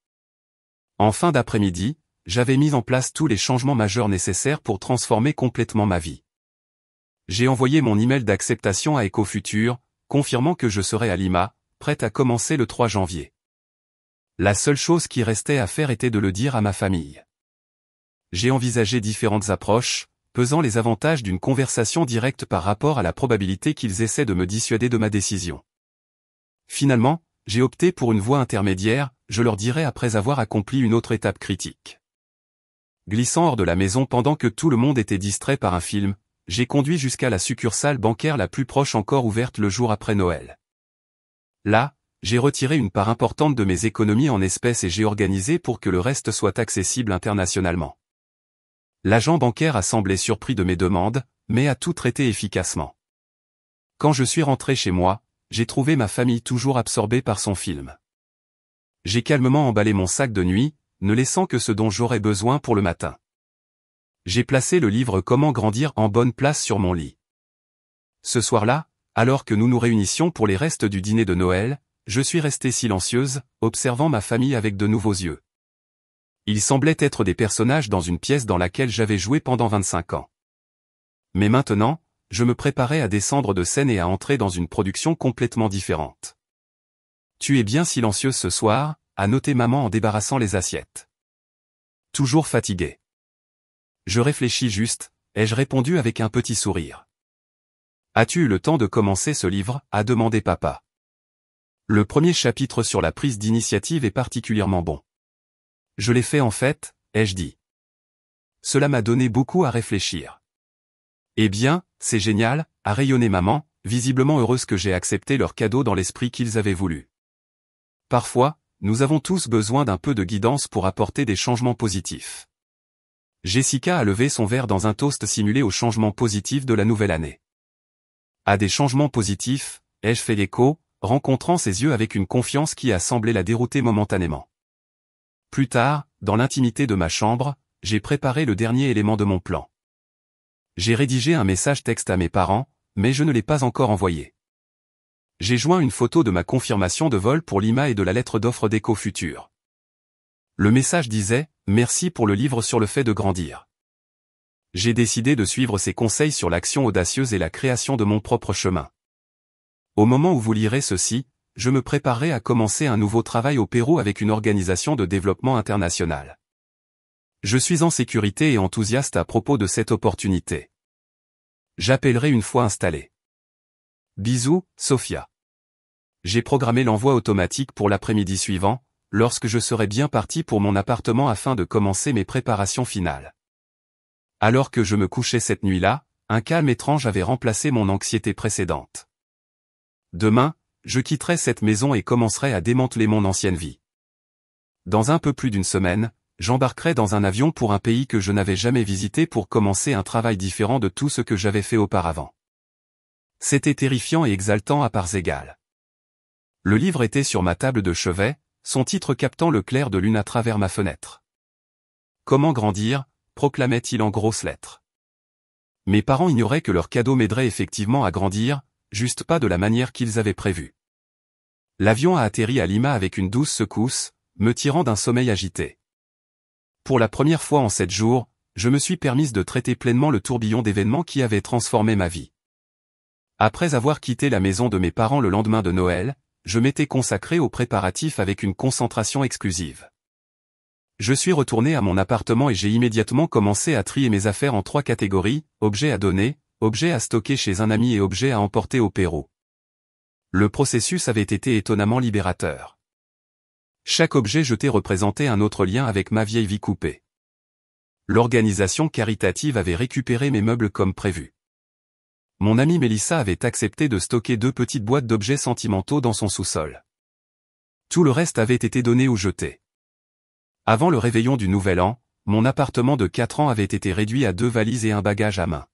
En fin d'après-midi, j'avais mis en place tous les changements majeurs nécessaires pour transformer complètement ma vie. J'ai envoyé mon email d'acceptation à EcoFuture, confirmant que je serais à Lima, prête à commencer le 3 janvier. La seule chose qui restait à faire était de le dire à ma famille. J'ai envisagé différentes approches, pesant les avantages d'une conversation directe par rapport à la probabilité qu'ils essaient de me dissuader de ma décision. Finalement, j'ai opté pour une voie intermédiaire, je leur dirai après avoir accompli une autre étape critique. Glissant hors de la maison pendant que tout le monde était distrait par un film, j'ai conduit jusqu'à la succursale bancaire la plus proche encore ouverte le jour après Noël. Là, j'ai retiré une part importante de mes économies en espèces et j'ai organisé pour que le reste soit accessible internationalement. L'agent bancaire a semblé surpris de mes demandes, mais a tout traité efficacement. Quand je suis rentré chez moi, j'ai trouvé ma famille toujours absorbée par son film. J'ai calmement emballé mon sac de nuit, ne laissant que ce dont j'aurais besoin pour le matin. J'ai placé le livre Comment grandir en bonne place sur mon lit. Ce soir-là, alors que nous nous réunissions pour les restes du dîner de Noël, je suis restée silencieuse, observant ma famille avec de nouveaux yeux. Ils semblaient être des personnages dans une pièce dans laquelle j'avais joué pendant 25 ans. Mais maintenant, je me préparais à descendre de scène et à entrer dans une production complètement différente. Tu es bien silencieuse ce soir, a noté maman en débarrassant les assiettes. Toujours fatiguée. Je réfléchis juste, ai-je répondu avec un petit sourire. As-tu eu le temps de commencer ce livre, a demandé papa. Le premier chapitre sur la prise d'initiative est particulièrement bon. Je l'ai fait en fait, ai-je dit. Cela m'a donné beaucoup à réfléchir. Eh bien, c'est génial, a rayonné maman, visiblement heureuse que j'ai accepté leur cadeau dans l'esprit qu'ils avaient voulu. Parfois, nous avons tous besoin d'un peu de guidance pour apporter des changements positifs. Jessica a levé son verre dans un toast simulé aux changements positifs de la nouvelle année. À des changements positifs, ai-je fait l'écho, rencontrant ses yeux avec une confiance qui a semblé la dérouter momentanément. Plus tard, dans l'intimité de ma chambre, j'ai préparé le dernier élément de mon plan. J'ai rédigé un message texte à mes parents, mais je ne l'ai pas encore envoyé. J'ai joint une photo de ma confirmation de vol pour Lima et de la lettre d'offre d'EcoFuture. Le message disait « Merci pour le livre sur le fait de grandir ». J'ai décidé de suivre ses conseils sur l'action audacieuse et la création de mon propre chemin. Au moment où vous lirez ceci, je me préparerai à commencer un nouveau travail au Pérou avec une organisation de développement international. Je suis en sécurité et enthousiaste à propos de cette opportunité. J'appellerai une fois installé. Bisous, Sophia. J'ai programmé l'envoi automatique pour l'après-midi suivant, lorsque je serai bien parti pour mon appartement afin de commencer mes préparations finales. Alors que je me couchais cette nuit-là, un calme étrange avait remplacé mon anxiété précédente. Demain, je quitterai cette maison et commencerai à démanteler mon ancienne vie. Dans un peu plus d'une semaine, j'embarquerai dans un avion pour un pays que je n'avais jamais visité pour commencer un travail différent de tout ce que j'avais fait auparavant. C'était terrifiant et exaltant à parts égales. Le livre était sur ma table de chevet, son titre captant le clair de lune à travers ma fenêtre. Comment grandir, proclamait-il en grosses lettres. Mes parents ignoraient que leur cadeau m'aiderait effectivement à grandir, juste pas de la manière qu'ils avaient prévu. L'avion a atterri à Lima avec une douce secousse, me tirant d'un sommeil agité. Pour la première fois en 7 jours, je me suis permise de traiter pleinement le tourbillon d'événements qui avaient transformé ma vie. Après avoir quitté la maison de mes parents le lendemain de Noël, je m'étais consacré aux préparatifs avec une concentration exclusive. Je suis retourné à mon appartement et j'ai immédiatement commencé à trier mes affaires en 3 catégories, objets à donner, objets à stocker chez un ami et objets à emporter au Pérou. Le processus avait été étonnamment libérateur. Chaque objet jeté représentait un autre lien avec ma vieille vie coupée. L'organisation caritative avait récupéré mes meubles comme prévu. Mon amie Mélissa avait accepté de stocker 2 petites boîtes d'objets sentimentaux dans son sous-sol. Tout le reste avait été donné ou jeté. Avant le réveillon du Nouvel An, mon appartement de 4 ans avait été réduit à 2 valises et un bagage à main.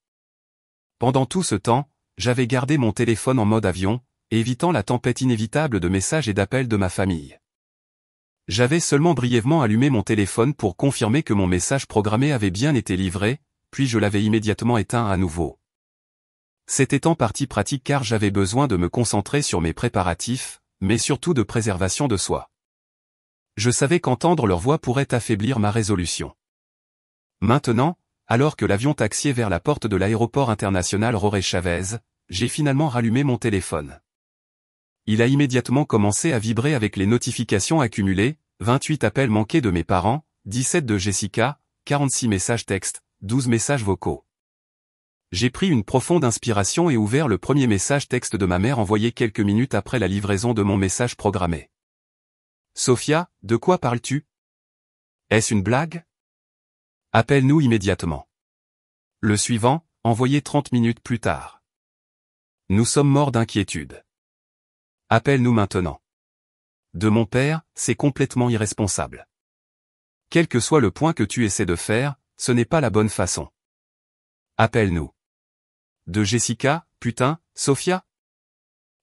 Pendant tout ce temps, j'avais gardé mon téléphone en mode avion, évitant la tempête inévitable de messages et d'appels de ma famille. J'avais seulement brièvement allumé mon téléphone pour confirmer que mon message programmé avait bien été livré, puis je l'avais immédiatement éteint à nouveau. C'était en partie pratique car j'avais besoin de me concentrer sur mes préparatifs, mais surtout de préservation de soi. Je savais qu'entendre leur voix pourrait affaiblir ma résolution. Maintenant, alors que l'avion taxiait vers la porte de l'aéroport international Jorge Chavez, j'ai finalement rallumé mon téléphone. Il a immédiatement commencé à vibrer avec les notifications accumulées, 28 appels manqués de mes parents, 17 de Jessica, 46 messages textes, 12 messages vocaux. J'ai pris une profonde inspiration et ouvert le premier message texte de ma mère envoyé quelques minutes après la livraison de mon message programmé. « Sophia, de quoi parles-tu? Est-ce une blague? Appelle-nous immédiatement. » Le suivant, envoyé 30 minutes plus tard. « Nous sommes morts d'inquiétude. Appelle-nous maintenant. » De mon père, c'est complètement irresponsable. Quel que soit le point que tu essaies de faire, ce n'est pas la bonne façon. Appelle-nous. De Jessica, putain, Sophia?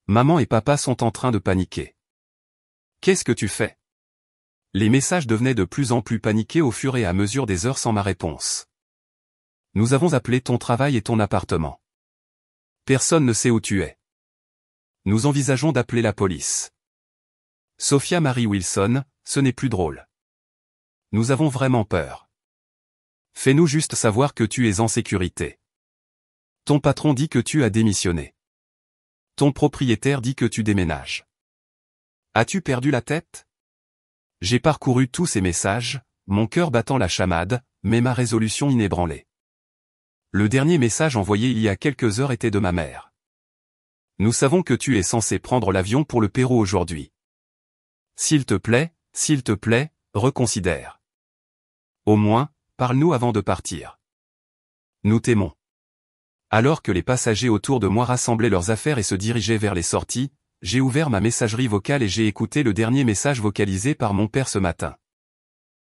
Maman et papa sont en train de paniquer. Qu'est-ce que tu fais? Les messages devenaient de plus en plus paniqués au fur et à mesure des heures sans ma réponse. Nous avons appelé ton travail et ton appartement. Personne ne sait où tu es. Nous envisageons d'appeler la police. Sophia Marie Wilson, ce n'est plus drôle. Nous avons vraiment peur. Fais-nous juste savoir que tu es en sécurité. Ton patron dit que tu as démissionné. Ton propriétaire dit que tu déménages. As-tu perdu la tête? J'ai parcouru tous ces messages, mon cœur battant la chamade, mais ma résolution inébranlée. Le dernier message envoyé il y a quelques heures était de ma mère. Nous savons que tu es censé prendre l'avion pour le Pérou aujourd'hui. S'il te plaît, reconsidère. Au moins, parle-nous avant de partir. Nous t'aimons. Alors que les passagers autour de moi rassemblaient leurs affaires et se dirigeaient vers les sorties, j'ai ouvert ma messagerie vocale et j'ai écouté le dernier message vocalisé par mon père ce matin.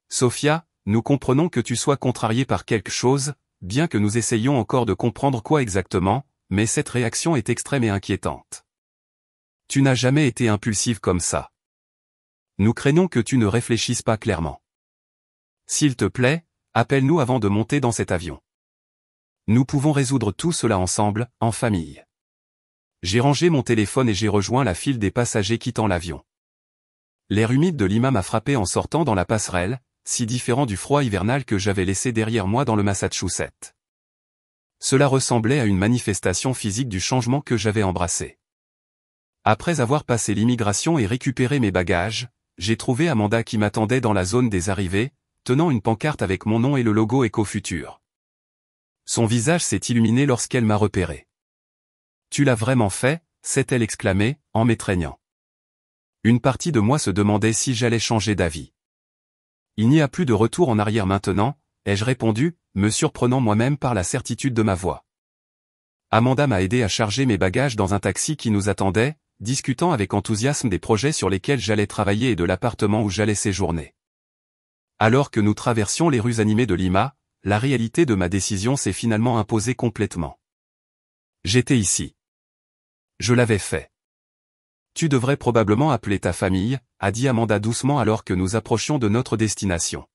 Sophia, nous comprenons que tu sois contrariée par quelque chose, bien que nous essayions encore de comprendre quoi exactement, mais cette réaction est extrême et inquiétante. Tu n'as jamais été impulsive comme ça. Nous craignons que tu ne réfléchisses pas clairement. S'il te plaît, appelle-nous avant de monter dans cet avion. Nous pouvons résoudre tout cela ensemble, en famille. J'ai rangé mon téléphone et j'ai rejoint la file des passagers quittant l'avion. L'air humide de Lima m'a frappé en sortant dans la passerelle, si différent du froid hivernal que j'avais laissé derrière moi dans le Massachusetts. Cela ressemblait à une manifestation physique du changement que j'avais embrassé. Après avoir passé l'immigration et récupéré mes bagages, j'ai trouvé Amanda qui m'attendait dans la zone des arrivées, tenant une pancarte avec mon nom et le logo EcoFuture. Son visage s'est illuminé lorsqu'elle m'a repéré. « Tu l'as vraiment fait ?» s'est-elle exclamée, en m'étreignant. Une partie de moi se demandait si j'allais changer d'avis. « Il n'y a plus de retour en arrière maintenant », ai-je répondu, me surprenant moi-même par la certitude de ma voix. Amanda m'a aidé à charger mes bagages dans un taxi qui nous attendait, discutant avec enthousiasme des projets sur lesquels j'allais travailler et de l'appartement où j'allais séjourner. Alors que nous traversions les rues animées de Lima, la réalité de ma décision s'est finalement imposée complètement. J'étais ici. Je l'avais fait. Tu devrais probablement appeler ta famille, a dit Amanda doucement alors que nous approchions de notre destination.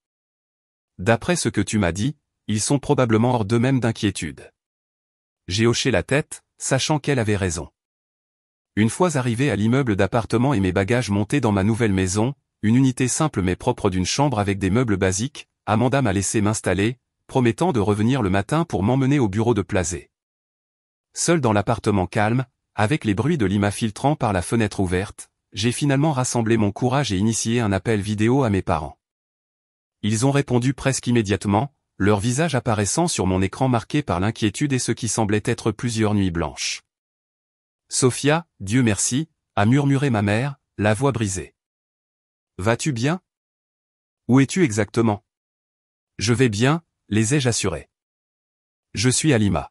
D'après ce que tu m'as dit, ils sont probablement hors d'eux-mêmes d'inquiétude. J'ai hoché la tête, sachant qu'elle avait raison. Une fois arrivé à l'immeuble d'appartement et mes bagages montés dans ma nouvelle maison, une unité simple mais propre d'une chambre avec des meubles basiques, Amanda m'a laissé m'installer, promettant de revenir le matin pour m'emmener au bureau de Plazé. Seul dans l'appartement calme, avec les bruits de Lima filtrant par la fenêtre ouverte, j'ai finalement rassemblé mon courage et initié un appel vidéo à mes parents. Ils ont répondu presque immédiatement, leur visage apparaissant sur mon écran marqué par l'inquiétude et ce qui semblait être plusieurs nuits blanches. Sophia, Dieu merci, a murmuré ma mère, la voix brisée. Vas-tu bien? Où es-tu exactement? Je vais bien, les ai-je assurés. Je suis à Lima.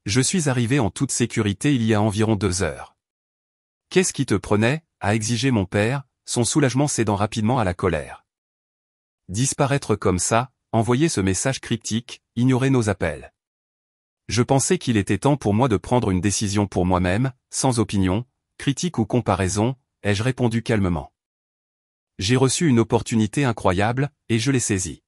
Je suis arrivé en toute sécurité il y a environ 2 heures. Qu'est-ce qui te prenait? A exigé mon père, son soulagement cédant rapidement à la colère. Disparaître comme ça, envoyer ce message cryptique, ignorer nos appels. Je pensais qu'il était temps pour moi de prendre une décision pour moi-même, sans opinion, critique ou comparaison, ai-je répondu calmement. J'ai reçu une opportunité incroyable, et je l'ai saisie.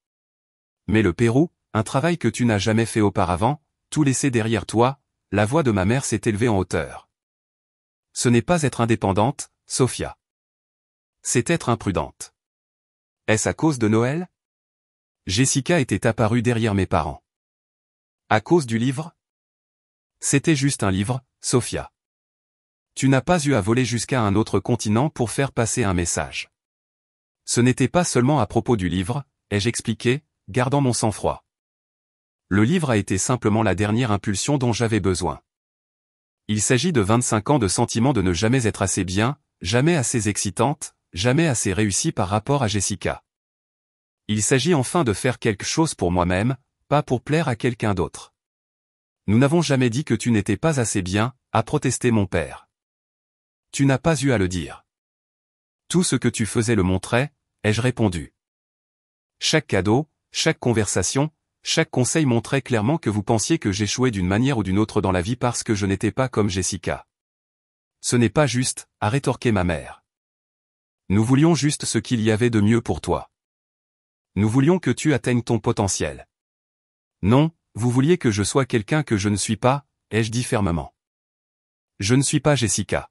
Mais le Pérou, un travail que tu n'as jamais fait auparavant, tout laissé derrière toi, la voix de ma mère s'est élevée en hauteur. Ce n'est pas être indépendante, Sophia. C'est être imprudente. Est-ce à cause de Noël? Jessica était apparue derrière mes parents. À cause du livre? C'était juste un livre, Sophia. Tu n'as pas eu à voler jusqu'à un autre continent pour faire passer un message. Ce n'était pas seulement à propos du livre, ai-je expliqué, gardant mon sang-froid. Le livre a été simplement la dernière impulsion dont j'avais besoin. Il s'agit de 25 ans de sentiment de ne jamais être assez bien, jamais assez excitante, jamais assez réussie par rapport à Jessica. Il s'agit enfin de faire quelque chose pour moi-même, pas pour plaire à quelqu'un d'autre. Nous n'avons jamais dit que tu n'étais pas assez bien, a protesté mon père. Tu n'as pas eu à le dire. Tout ce que tu faisais le montrait, ai-je répondu. Chaque cadeau, chaque conversation, chaque conseil montrait clairement que vous pensiez que j'échouais d'une manière ou d'une autre dans la vie parce que je n'étais pas comme Jessica. Ce n'est pas juste, a rétorqué ma mère. Nous voulions juste ce qu'il y avait de mieux pour toi. Nous voulions que tu atteignes ton potentiel. Non, vous vouliez que je sois quelqu'un que je ne suis pas, ai-je dit fermement. Je ne suis pas Jessica.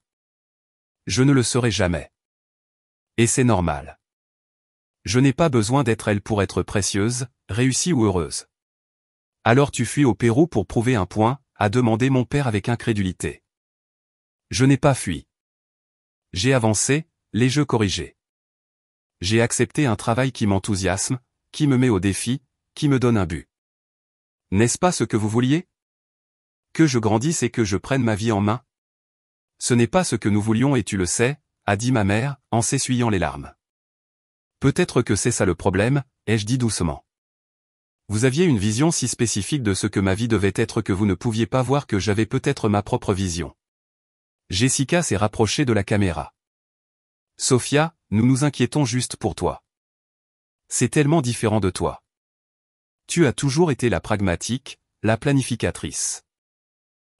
Je ne le serai jamais. Et c'est normal. Je n'ai pas besoin d'être elle pour être précieuse, réussie ou heureuse. Alors tu fuis au Pérou pour prouver un point, a demandé mon père avec incrédulité. Je n'ai pas fui. J'ai avancé, les jeux corrigés. J'ai accepté un travail qui m'enthousiasme, qui me met au défi, qui me donne un but. N'est-ce pas ce que vous vouliez? Que je grandisse et que je prenne ma vie en main? Ce n'est pas ce que nous voulions et tu le sais, a dit ma mère, en s'essuyant les larmes. Peut-être que c'est ça le problème, ai-je dit doucement. Vous aviez une vision si spécifique de ce que ma vie devait être que vous ne pouviez pas voir que j'avais peut-être ma propre vision. Jessica s'est rapprochée de la caméra. Sophia, nous nous inquiétons juste pour toi. C'est tellement différent de toi. Tu as toujours été la pragmatique, la planificatrice.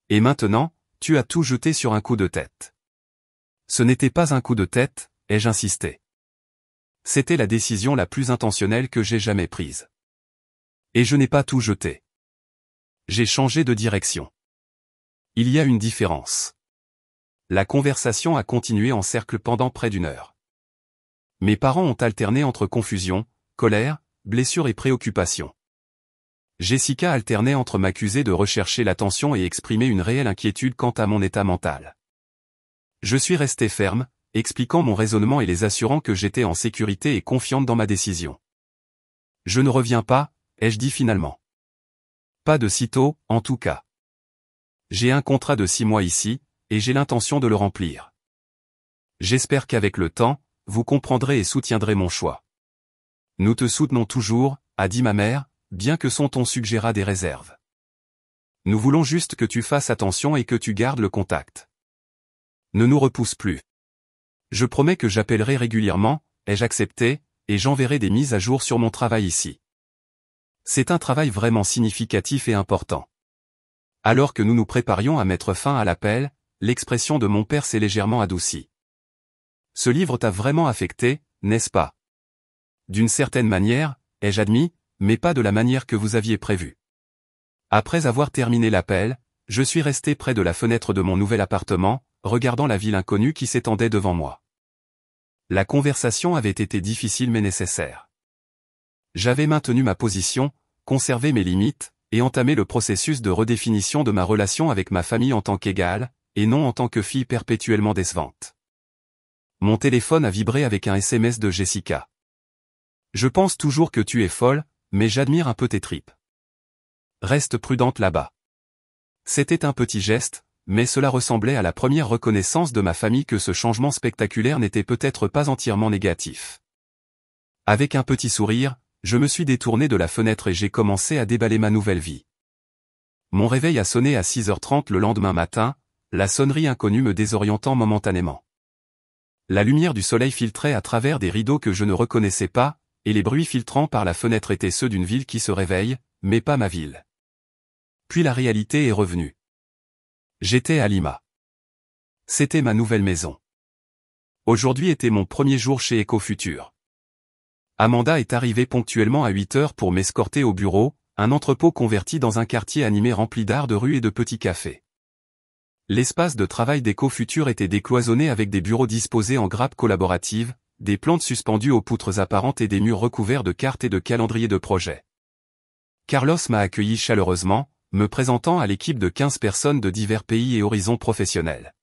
Et maintenant, tu as tout jeté sur un coup de tête. Ce n'était pas un coup de tête, ai-je insisté. C'était la décision la plus intentionnelle que j'ai jamais prise. Et je n'ai pas tout jeté. J'ai changé de direction. Il y a une différence. La conversation a continué en cercle pendant près d'une heure. Mes parents ont alterné entre confusion, colère, blessure et préoccupation. Jessica alternait entre m'accuser de rechercher l'attention et exprimer une réelle inquiétude quant à mon état mental. Je suis resté ferme, expliquant mon raisonnement et les assurant que j'étais en sécurité et confiante dans ma décision. Je ne reviens pas, ai-je dit finalement. Pas de sitôt, en tout cas. J'ai un contrat de 6 mois ici, et j'ai l'intention de le remplir. J'espère qu'avec le temps, vous comprendrez et soutiendrez mon choix. Nous te soutenons toujours, a dit ma mère, bien que son ton suggéra des réserves. Nous voulons juste que tu fasses attention et que tu gardes le contact. Ne nous repousse plus. Je promets que j'appellerai régulièrement, ai-je accepté, et j'enverrai des mises à jour sur mon travail ici. C'est un travail vraiment significatif et important. Alors que nous nous préparions à mettre fin à l'appel, l'expression de mon père s'est légèrement adoucie. Ce livre t'a vraiment affecté, n'est-ce pas? D'une certaine manière, ai-je admis, mais pas de la manière que vous aviez prévue. Après avoir terminé l'appel, je suis resté près de la fenêtre de mon nouvel appartement, regardant la ville inconnue qui s'étendait devant moi. La conversation avait été difficile mais nécessaire. J'avais maintenu ma position, conservé mes limites, et entamé le processus de redéfinition de ma relation avec ma famille en tant qu'égale, et non en tant que fille perpétuellement décevante. Mon téléphone a vibré avec un SMS de Jessica. Je pense toujours que tu es folle, mais j'admire un peu tes tripes. Reste prudente là-bas. C'était un petit geste, mais cela ressemblait à la première reconnaissance de ma famille que ce changement spectaculaire n'était peut-être pas entièrement négatif. Avec un petit sourire, je me suis détourné de la fenêtre et j'ai commencé à déballer ma nouvelle vie. Mon réveil a sonné à 6h30 le lendemain matin, la sonnerie inconnue me désorientant momentanément. La lumière du soleil filtrait à travers des rideaux que je ne reconnaissais pas, et les bruits filtrant par la fenêtre étaient ceux d'une ville qui se réveille, mais pas ma ville. Puis la réalité est revenue. J'étais à Lima. C'était ma nouvelle maison. Aujourd'hui était mon premier jour chez Ecofuture. Amanda est arrivée ponctuellement à 8 heures pour m'escorter au bureau, un entrepôt converti dans un quartier animé rempli d'art de rue et de petits cafés. L'espace de travail d'Ecofuture était décloisonné avec des bureaux disposés en grappes collaboratives, des plantes suspendues aux poutres apparentes et des murs recouverts de cartes et de calendriers de projet. Carlos m'a accueilli chaleureusement, me présentant à l'équipe de 15 personnes de divers pays et horizons professionnels.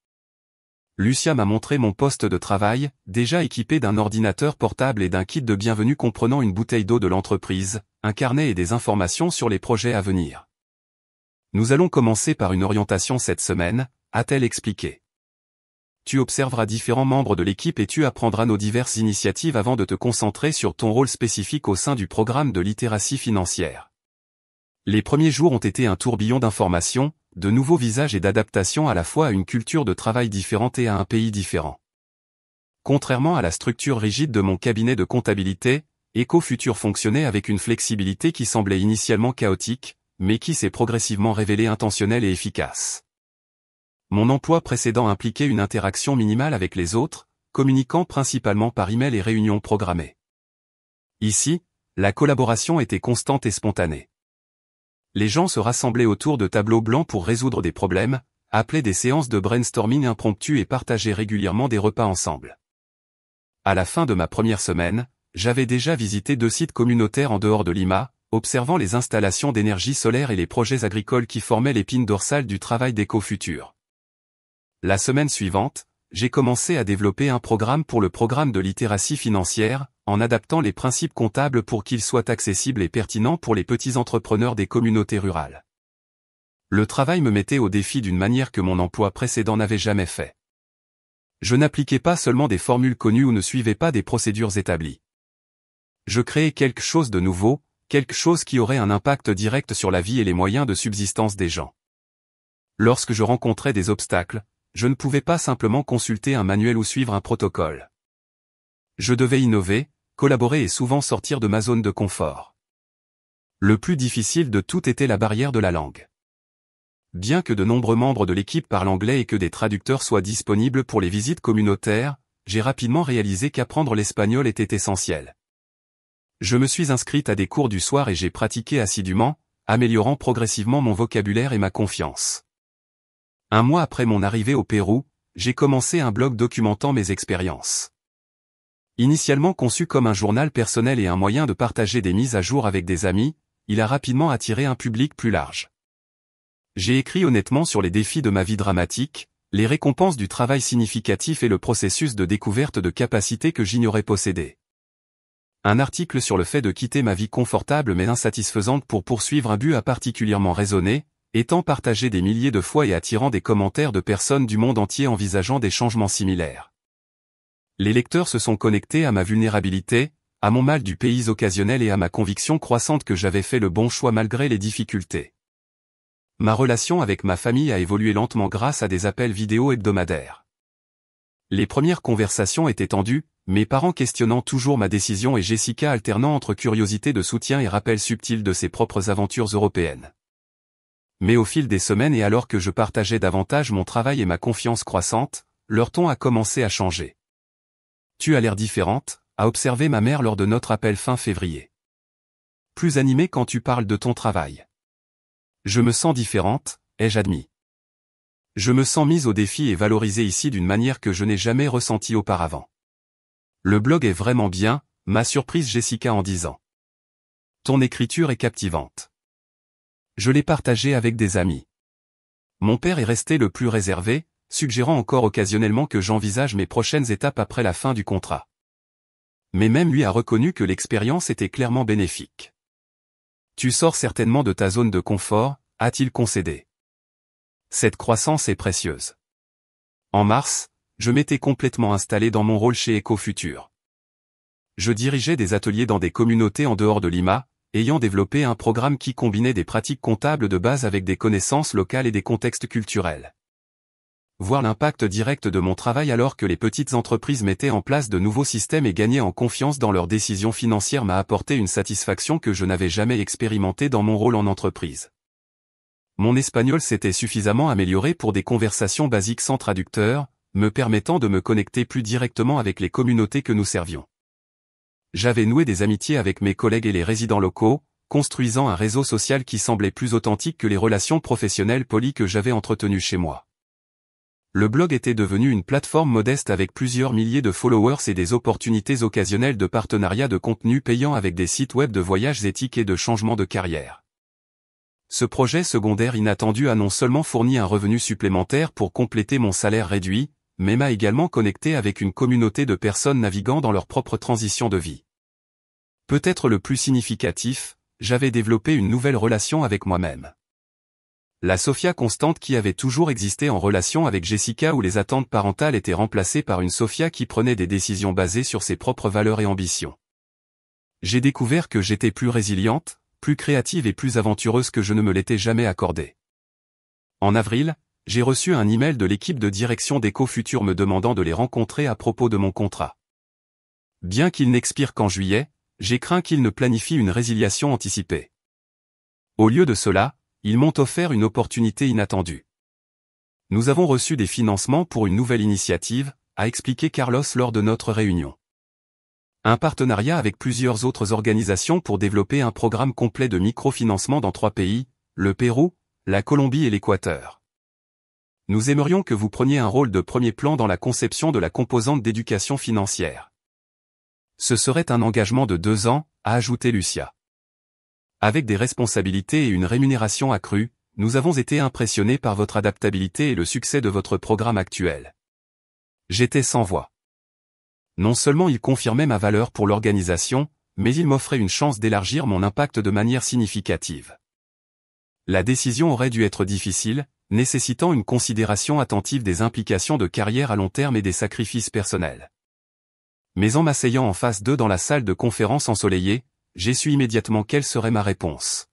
Lucia m'a montré mon poste de travail, déjà équipé d'un ordinateur portable et d'un kit de bienvenue comprenant une bouteille d'eau de l'entreprise, un carnet et des informations sur les projets à venir. Nous allons commencer par une orientation cette semaine, a-t-elle expliqué. Tu observeras différents membres de l'équipe et tu apprendras nos diverses initiatives avant de te concentrer sur ton rôle spécifique au sein du programme de littératie financière. Les premiers jours ont été un tourbillon d'informations, de nouveaux visages et d'adaptation à la fois à une culture de travail différente et à un pays différent. Contrairement à la structure rigide de mon cabinet de comptabilité, Ecofuture fonctionnait avec une flexibilité qui semblait initialement chaotique, mais qui s'est progressivement révélée intentionnelle et efficace. Mon emploi précédent impliquait une interaction minimale avec les autres, communiquant principalement par email et réunions programmées. Ici, la collaboration était constante et spontanée. Les gens se rassemblaient autour de tableaux blancs pour résoudre des problèmes, appelaient des séances de brainstorming impromptues et partageaient régulièrement des repas ensemble. À la fin de ma première semaine, j'avais déjà visité 2 sites communautaires en dehors de Lima, observant les installations d'énergie solaire et les projets agricoles qui formaient l'épine dorsale du travail d'Ecofuture. La semaine suivante, j'ai commencé à développer un programme pour le programme de littératie financière, en adaptant les principes comptables pour qu'ils soient accessibles et pertinents pour les petits entrepreneurs des communautés rurales. Le travail me mettait au défi d'une manière que mon emploi précédent n'avait jamais fait. Je n'appliquais pas seulement des formules connues ou ne suivais pas des procédures établies. Je créais quelque chose de nouveau, quelque chose qui aurait un impact direct sur la vie et les moyens de subsistance des gens. Lorsque je rencontrais des obstacles, je ne pouvais pas simplement consulter un manuel ou suivre un protocole. Je devais innover, collaborer et souvent sortir de ma zone de confort. Le plus difficile de tout était la barrière de la langue. Bien que de nombreux membres de l'équipe parlent anglais et que des traducteurs soient disponibles pour les visites communautaires, j'ai rapidement réalisé qu'apprendre l'espagnol était essentiel. Je me suis inscrite à des cours du soir et j'ai pratiqué assidûment, améliorant progressivement mon vocabulaire et ma confiance. Un mois après mon arrivée au Pérou, j'ai commencé un blog documentant mes expériences. Initialement conçu comme un journal personnel et un moyen de partager des mises à jour avec des amis, il a rapidement attiré un public plus large. J'ai écrit honnêtement sur les défis de ma vie dramatique, les récompenses du travail significatif et le processus de découverte de capacités que j'ignorais posséder. Un article sur le fait de quitter ma vie confortable mais insatisfaisante pour poursuivre un but a particulièrement résonné, étant partagé des milliers de fois et attirant des commentaires de personnes du monde entier envisageant des changements similaires. Les lecteurs se sont connectés à ma vulnérabilité, à mon mal du pays occasionnel et à ma conviction croissante que j'avais fait le bon choix malgré les difficultés. Ma relation avec ma famille a évolué lentement grâce à des appels vidéo hebdomadaires. Les premières conversations étaient tendues, mes parents questionnant toujours ma décision et Jessica alternant entre curiosité de soutien et rappel subtil de ses propres aventures européennes. Mais au fil des semaines et alors que je partageais davantage mon travail et ma confiance croissante, leur ton a commencé à changer. Tu as l'air différente, a observé ma mère lors de notre appel fin février. Plus animée quand tu parles de ton travail. Je me sens différente, ai-je admis. Je me sens mise au défi et valorisée ici d'une manière que je n'ai jamais ressentie auparavant. Le blog est vraiment bien, m'a surprise Jessica en disant. Ton écriture est captivante. Je l'ai partagée avec des amis. Mon père est resté le plus réservé, suggérant encore occasionnellement que j'envisage mes prochaines étapes après la fin du contrat. Mais même lui a reconnu que l'expérience était clairement bénéfique. Tu sors certainement de ta zone de confort, a-t-il concédé. Cette croissance est précieuse. En mars, je m'étais complètement installé dans mon rôle chez Ecofuture. Je dirigeais des ateliers dans des communautés en dehors de Lima, ayant développé un programme qui combinait des pratiques comptables de base avec des connaissances locales et des contextes culturels. Voir l'impact direct de mon travail alors que les petites entreprises mettaient en place de nouveaux systèmes et gagnaient en confiance dans leurs décisions financières m'a apporté une satisfaction que je n'avais jamais expérimentée dans mon rôle en entreprise. Mon espagnol s'était suffisamment amélioré pour des conversations basiques sans traducteur, me permettant de me connecter plus directement avec les communautés que nous servions. J'avais noué des amitiés avec mes collègues et les résidents locaux, construisant un réseau social qui semblait plus authentique que les relations professionnelles polies que j'avais entretenues chez moi. Le blog était devenu une plateforme modeste avec plusieurs milliers de followers et des opportunités occasionnelles de partenariat de contenu payant avec des sites web de voyages éthiques et de changement de carrière. Ce projet secondaire inattendu a non seulement fourni un revenu supplémentaire pour compléter mon salaire réduit, mais m'a également connecté avec une communauté de personnes naviguant dans leur propre transition de vie. Peut-être le plus significatif, j'avais développé une nouvelle relation avec moi-même. La Sophia constante qui avait toujours existé en relation avec Jessica où les attentes parentales étaient remplacées par une Sophia qui prenait des décisions basées sur ses propres valeurs et ambitions. J'ai découvert que j'étais plus résiliente, plus créative et plus aventureuse que je ne me l'étais jamais accordé. En avril, j'ai reçu un email de l'équipe de direction d'EcoFuture me demandant de les rencontrer à propos de mon contrat. Bien qu'il n'expire qu'en juillet, j'ai craint qu'ils ne planifient une résiliation anticipée. Au lieu de cela, ils m'ont offert une opportunité inattendue. Nous avons reçu des financements pour une nouvelle initiative, a expliqué Carlos lors de notre réunion. Un partenariat avec plusieurs autres organisations pour développer un programme complet de microfinancement dans 3 pays, le Pérou, la Colombie et l'Équateur. Nous aimerions que vous preniez un rôle de premier plan dans la conception de la composante d'éducation financière. Ce serait un engagement de 2 ans, a ajouté Lucia. Avec des responsabilités et une rémunération accrue, nous avons été impressionnés par votre adaptabilité et le succès de votre programme actuel. J'étais sans voix. Non seulement il confirmait ma valeur pour l'organisation, mais il m'offrait une chance d'élargir mon impact de manière significative. La décision aurait dû être difficile, nécessitant une considération attentive des implications de carrière à long terme et des sacrifices personnels. Mais en m'asseyant en face d'eux dans la salle de conférence ensoleillée, j'ai su immédiatement quelle serait ma réponse.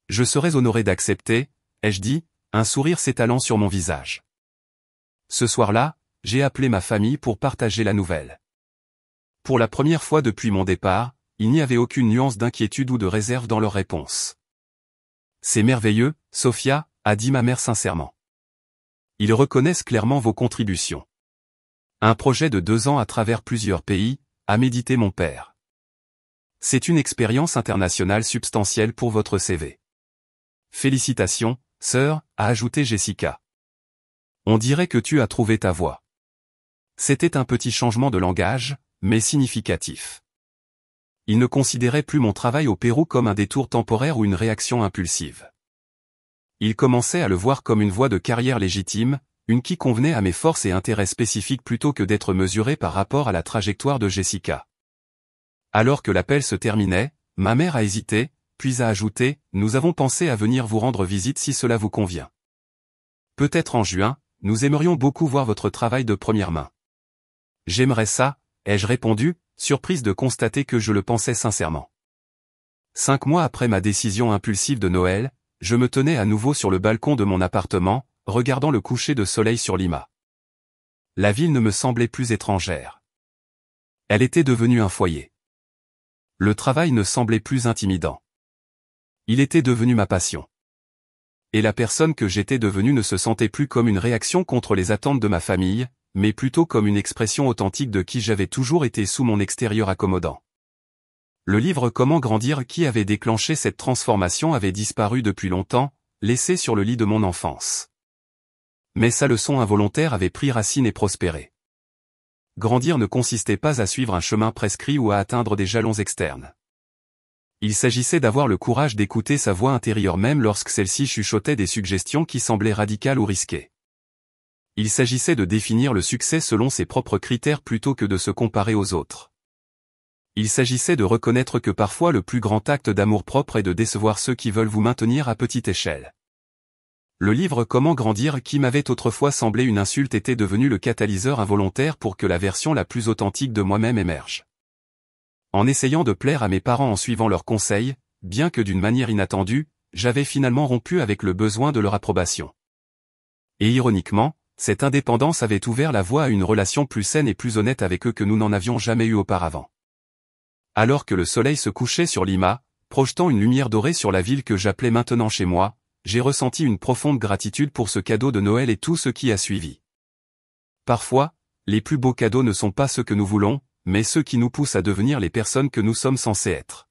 Je serais honoré d'accepter, ai-je dit, un sourire s'étalant sur mon visage. Ce soir-là, j'ai appelé ma famille pour partager la nouvelle. Pour la première fois depuis mon départ, il n'y avait aucune nuance d'inquiétude ou de réserve dans leur réponse. C'est merveilleux, Sophia, a dit ma mère sincèrement. Ils reconnaissent clairement vos contributions. Un projet de 2 ans à travers plusieurs pays, a médité mon père. C'est une expérience internationale substantielle pour votre CV. Félicitations, sœur, a ajouté Jessica. On dirait que tu as trouvé ta voie. C'était un petit changement de langage, mais significatif. Il ne considérait plus mon travail au Pérou comme un détour temporaire ou une réaction impulsive. Il commençait à le voir comme une voie de carrière légitime, une qui convenait à mes forces et intérêts spécifiques plutôt que d'être mesurée par rapport à la trajectoire de Jessica. Alors que l'appel se terminait, ma mère a hésité, puis a ajouté, « Nous avons pensé à venir vous rendre visite si cela vous convient. Peut-être en juin, nous aimerions beaucoup voir votre travail de première main. » J'aimerais ça, ai-je répondu, surprise de constater que je le pensais sincèrement. 5 mois après ma décision impulsive de Noël, je me tenais à nouveau sur le balcon de mon appartement, regardant le coucher de soleil sur Lima. La ville ne me semblait plus étrangère. Elle était devenue un foyer. Le travail ne semblait plus intimidant. Il était devenu ma passion. Et la personne que j'étais devenue ne se sentait plus comme une réaction contre les attentes de ma famille, mais plutôt comme une expression authentique de qui j'avais toujours été sous mon extérieur accommodant. Le livre Comment grandir qui avait déclenché cette transformation avait disparu depuis longtemps, laissé sur le lit de mon enfance. Mais sa leçon involontaire avait pris racine et prospéré. Grandir ne consistait pas à suivre un chemin prescrit ou à atteindre des jalons externes. Il s'agissait d'avoir le courage d'écouter sa voix intérieure même lorsque celle-ci chuchotait des suggestions qui semblaient radicales ou risquées. Il s'agissait de définir le succès selon ses propres critères plutôt que de se comparer aux autres. Il s'agissait de reconnaître que parfois le plus grand acte d'amour-propre est de décevoir ceux qui veulent vous maintenir à petite échelle. Le livre Comment grandir qui m'avait autrefois semblé une insulte était devenu le catalyseur involontaire pour que la version la plus authentique de moi-même émerge. En essayant de plaire à mes parents en suivant leurs conseils, bien que d'une manière inattendue, j'avais finalement rompu avec le besoin de leur approbation. Et ironiquement, cette indépendance avait ouvert la voie à une relation plus saine et plus honnête avec eux que nous n'en avions jamais eu auparavant. Alors que le soleil se couchait sur Lima, projetant une lumière dorée sur la ville que j'appelais maintenant chez moi, j'ai ressenti une profonde gratitude pour ce cadeau de Noël et tout ce qui a suivi. Parfois, les plus beaux cadeaux ne sont pas ceux que nous voulons, mais ceux qui nous poussent à devenir les personnes que nous sommes censés être.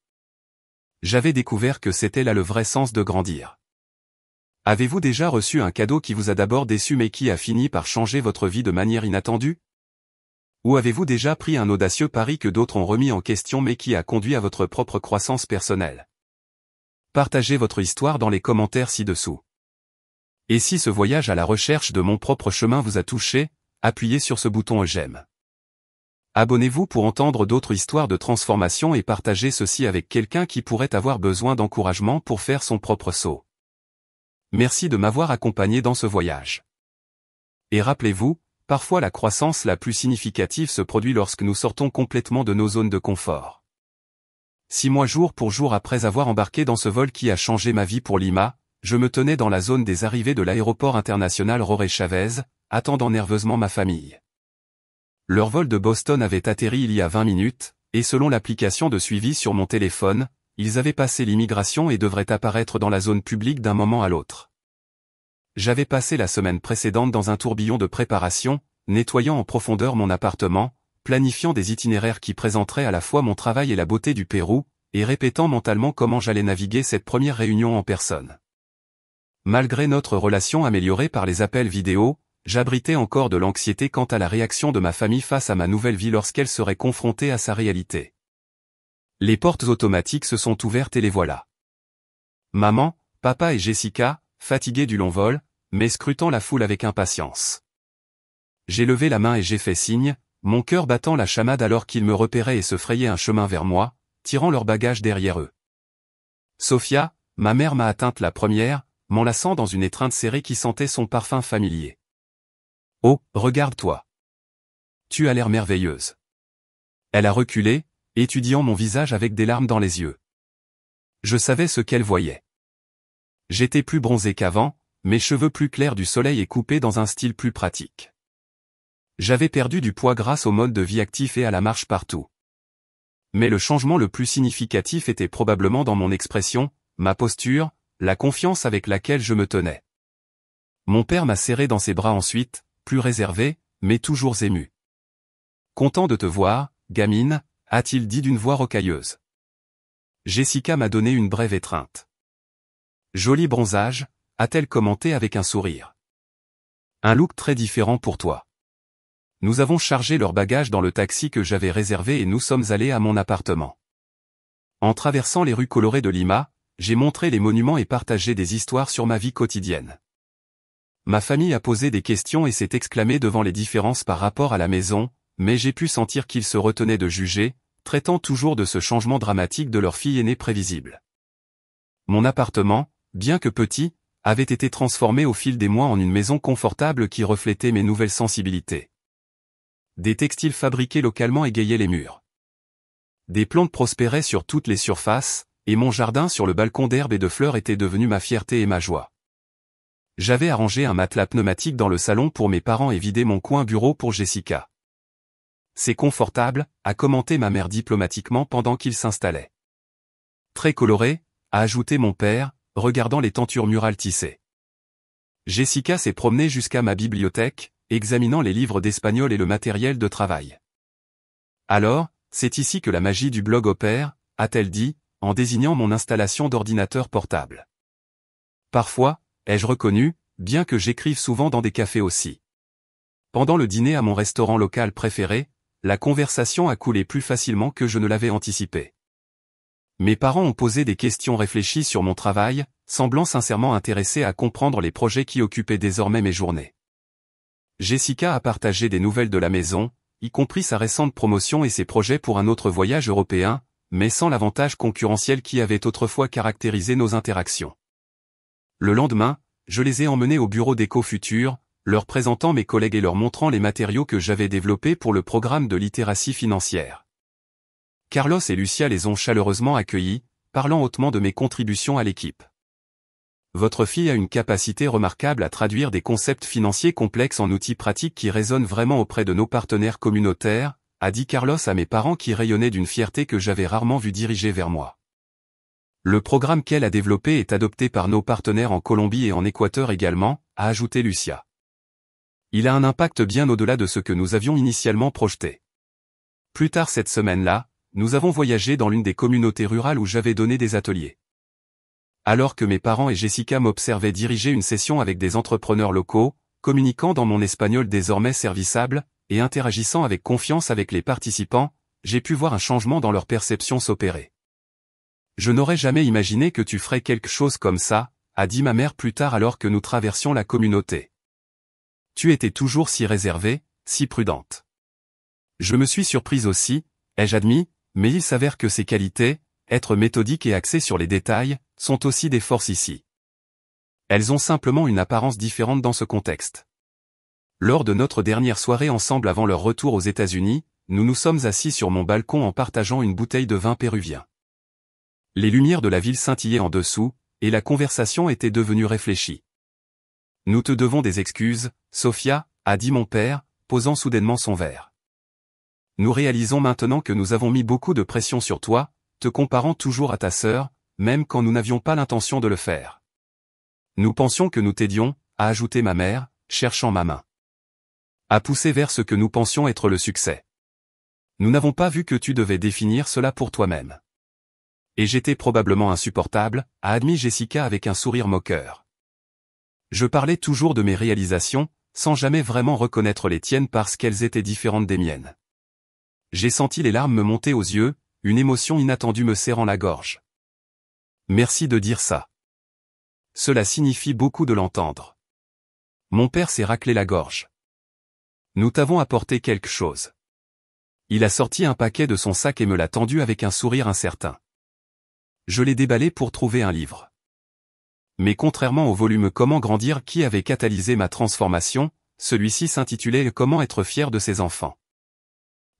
J'avais découvert que c'était là le vrai sens de grandir. Avez-vous déjà reçu un cadeau qui vous a d'abord déçu mais qui a fini par changer votre vie de manière inattendue? Ou avez-vous déjà pris un audacieux pari que d'autres ont remis en question mais qui a conduit à votre propre croissance personnelle? Partagez votre histoire dans les commentaires ci-dessous. Et si ce voyage à la recherche de mon propre chemin vous a touché, appuyez sur ce bouton j'aime. Abonnez-vous pour entendre d'autres histoires de transformation et partagez ceci avec quelqu'un qui pourrait avoir besoin d'encouragement pour faire son propre saut. Merci de m'avoir accompagné dans ce voyage. Et rappelez-vous, parfois la croissance la plus significative se produit lorsque nous sortons complètement de nos zones de confort. 6 mois jour pour jour après avoir embarqué dans ce vol qui a changé ma vie pour Lima, je me tenais dans la zone des arrivées de l'aéroport international Jorge Chavez, attendant nerveusement ma famille. Leur vol de Boston avait atterri il y a 20 minutes, et selon l'application de suivi sur mon téléphone, ils avaient passé l'immigration et devraient apparaître dans la zone publique d'un moment à l'autre. J'avais passé la semaine précédente dans un tourbillon de préparation, nettoyant en profondeur mon appartement, planifiant des itinéraires qui présenteraient à la fois mon travail et la beauté du Pérou, et répétant mentalement comment j'allais naviguer cette première réunion en personne. Malgré notre relation améliorée par les appels vidéo, j'abritais encore de l'anxiété quant à la réaction de ma famille face à ma nouvelle vie lorsqu'elle serait confrontée à sa réalité. Les portes automatiques se sont ouvertes et les voilà. Maman, papa et Jessica, fatigués du long vol, mais scrutant la foule avec impatience. J'ai levé la main et j'ai fait signe, mon cœur battant la chamade alors qu'ils me repéraient et se frayaient un chemin vers moi, tirant leurs bagages derrière eux. Sophia, ma mère m'a atteinte la première, m'enlaçant dans une étreinte serrée qui sentait son parfum familier. Oh, regarde-toi. Tu as l'air merveilleuse. Elle a reculé, étudiant mon visage avec des larmes dans les yeux. Je savais ce qu'elle voyait. J'étais plus bronzé qu'avant, mes cheveux plus clairs du soleil et coupés dans un style plus pratique. J'avais perdu du poids grâce au mode de vie actif et à la marche partout. Mais le changement le plus significatif était probablement dans mon expression, ma posture, la confiance avec laquelle je me tenais. Mon père m'a serré dans ses bras ensuite, plus réservé, mais toujours ému. « Content de te voir, gamine », a-t-il dit d'une voix rocailleuse. Jessica m'a donné une brève étreinte. « Joli bronzage », a-t-elle commenté avec un sourire. « Un look très différent pour toi. » Nous avons chargé leurs bagages dans le taxi que j'avais réservé et nous sommes allés à mon appartement. En traversant les rues colorées de Lima, j'ai montré les monuments et partagé des histoires sur ma vie quotidienne. Ma famille a posé des questions et s'est exclamée devant les différences par rapport à la maison, mais j'ai pu sentir qu'ils se retenaient de juger, traitant toujours de ce changement dramatique de leur fille aînée prévisible. Mon appartement, bien que petit, avait été transformé au fil des mois en une maison confortable qui reflétait mes nouvelles sensibilités. Des textiles fabriqués localement égayaient les murs. Des plantes prospéraient sur toutes les surfaces, et mon jardin sur le balcon d'herbes et de fleurs était devenu ma fierté et ma joie. J'avais arrangé un matelas pneumatique dans le salon pour mes parents et vidé mon coin bureau pour Jessica. C'est confortable, a commenté ma mère diplomatiquement pendant qu'il s'installait. Très coloré, a ajouté mon père, regardant les tentures murales tissées. Jessica s'est promenée jusqu'à ma bibliothèque, examinant les livres d'espagnol et le matériel de travail. Alors, c'est ici que la magie du blog opère, a-t-elle dit, en désignant mon installation d'ordinateur portable. Parfois, ai-je reconnu, bien que j'écrive souvent dans des cafés aussi. Pendant le dîner à mon restaurant local préféré, la conversation a coulé plus facilement que je ne l'avais anticipé. Mes parents ont posé des questions réfléchies sur mon travail, semblant sincèrement intéressés à comprendre les projets qui occupaient désormais mes journées. Jessica a partagé des nouvelles de la maison, y compris sa récente promotion et ses projets pour un autre voyage européen, mais sans l'avantage concurrentiel qui avait autrefois caractérisé nos interactions. Le lendemain, je les ai emmenés au bureau d'Eco-Futur, leur présentant mes collègues et leur montrant les matériaux que j'avais développés pour le programme de littératie financière. Carlos et Lucia les ont chaleureusement accueillis, parlant hautement de mes contributions à l'équipe. Votre fille a une capacité remarquable à traduire des concepts financiers complexes en outils pratiques qui résonnent vraiment auprès de nos partenaires communautaires, a dit Carlos à mes parents qui rayonnaient d'une fierté que j'avais rarement vue diriger vers moi. Le programme qu'elle a développé est adopté par nos partenaires en Colombie et en Équateur également, a ajouté Lucia. Il a un impact bien au-delà de ce que nous avions initialement projeté. Plus tard cette semaine-là, nous avons voyagé dans l'une des communautés rurales où j'avais donné des ateliers. Alors que mes parents et Jessica m'observaient diriger une session avec des entrepreneurs locaux, communiquant dans mon espagnol désormais servissable, et interagissant avec confiance avec les participants, j'ai pu voir un changement dans leur perception s'opérer. Je n'aurais jamais imaginé que tu ferais quelque chose comme ça, a dit ma mère plus tard alors que nous traversions la communauté. Tu étais toujours si réservée, si prudente. Je me suis surprise aussi, ai-je admis, mais il s'avère que ces qualités, être méthodique et axé sur les détails, sont aussi des forces ici. Elles ont simplement une apparence différente dans ce contexte. Lors de notre dernière soirée ensemble avant leur retour aux États-Unis, nous nous sommes assis sur mon balcon en partageant une bouteille de vin péruvien. Les lumières de la ville scintillaient en dessous, et la conversation était devenue réfléchie. Nous te devons des excuses, Sophia, a dit mon père, posant soudainement son verre. Nous réalisons maintenant que nous avons mis beaucoup de pression sur toi, te comparant toujours à ta sœur, même quand nous n'avions pas l'intention de le faire. Nous pensions que nous t'aidions, a ajouté ma mère, cherchant ma main. À pousser vers ce que nous pensions être le succès. Nous n'avons pas vu que tu devais définir cela pour toi-même. Et j'étais probablement insupportable, a admis Jessica avec un sourire moqueur. Je parlais toujours de mes réalisations, sans jamais vraiment reconnaître les tiennes parce qu'elles étaient différentes des miennes. J'ai senti les larmes me monter aux yeux, une émotion inattendue me serrant la gorge. Merci de dire ça. Cela signifie beaucoup de l'entendre. Mon père s'est raclé la gorge. Nous t'avons apporté quelque chose. Il a sorti un paquet de son sac et me l'a tendu avec un sourire incertain. Je l'ai déballé pour trouver un livre. Mais contrairement au volume Comment grandir qui avait catalysé ma transformation, celui-ci s'intitulait Comment être fier de ses enfants.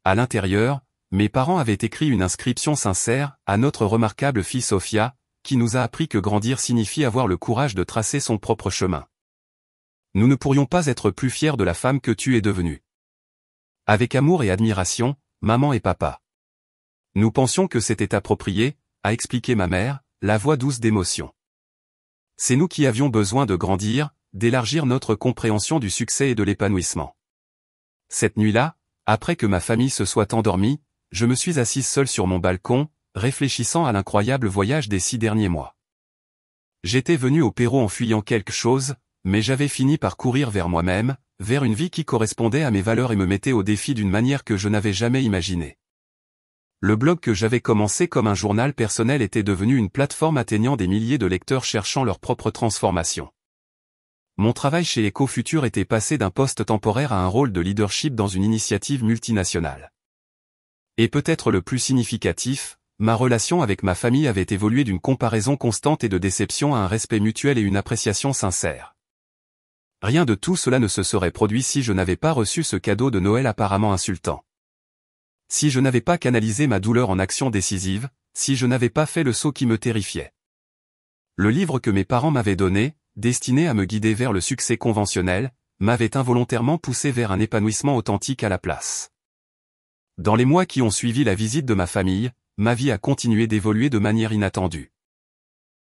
À l'intérieur, mes parents avaient écrit une inscription sincère à notre remarquable fille Sophia, qui nous a appris que grandir signifie avoir le courage de tracer son propre chemin. Nous ne pourrions pas être plus fiers de la femme que tu es devenue. Avec amour et admiration, maman et papa. Nous pensions que c'était approprié, a expliqué ma mère, la voix douce d'émotion. C'est nous qui avions besoin de grandir, d'élargir notre compréhension du succès et de l'épanouissement. Cette nuit-là, après que ma famille se soit endormie, je me suis assise seule sur mon balcon, réfléchissant à l'incroyable voyage des 6 derniers mois. J'étais venu au Pérou en fuyant quelque chose, mais j'avais fini par courir vers moi-même, vers une vie qui correspondait à mes valeurs et me mettait au défi d'une manière que je n'avais jamais imaginée. Le blog que j'avais commencé comme un journal personnel était devenu une plateforme atteignant des milliers de lecteurs cherchant leur propre transformation. Mon travail chez EcoFuture était passé d'un poste temporaire à un rôle de leadership dans une initiative multinationale. Et peut-être le plus significatif, ma relation avec ma famille avait évolué d'une comparaison constante et de déception à un respect mutuel et une appréciation sincère. Rien de tout cela ne se serait produit si je n'avais pas reçu ce cadeau de Noël apparemment insultant. Si je n'avais pas canalisé ma douleur en action décisive, si je n'avais pas fait le saut qui me terrifiait. Le livre que mes parents m'avaient donné, destiné à me guider vers le succès conventionnel, m'avait involontairement poussé vers un épanouissement authentique à la place. Dans les mois qui ont suivi la visite de ma famille, ma vie a continué d'évoluer de manière inattendue.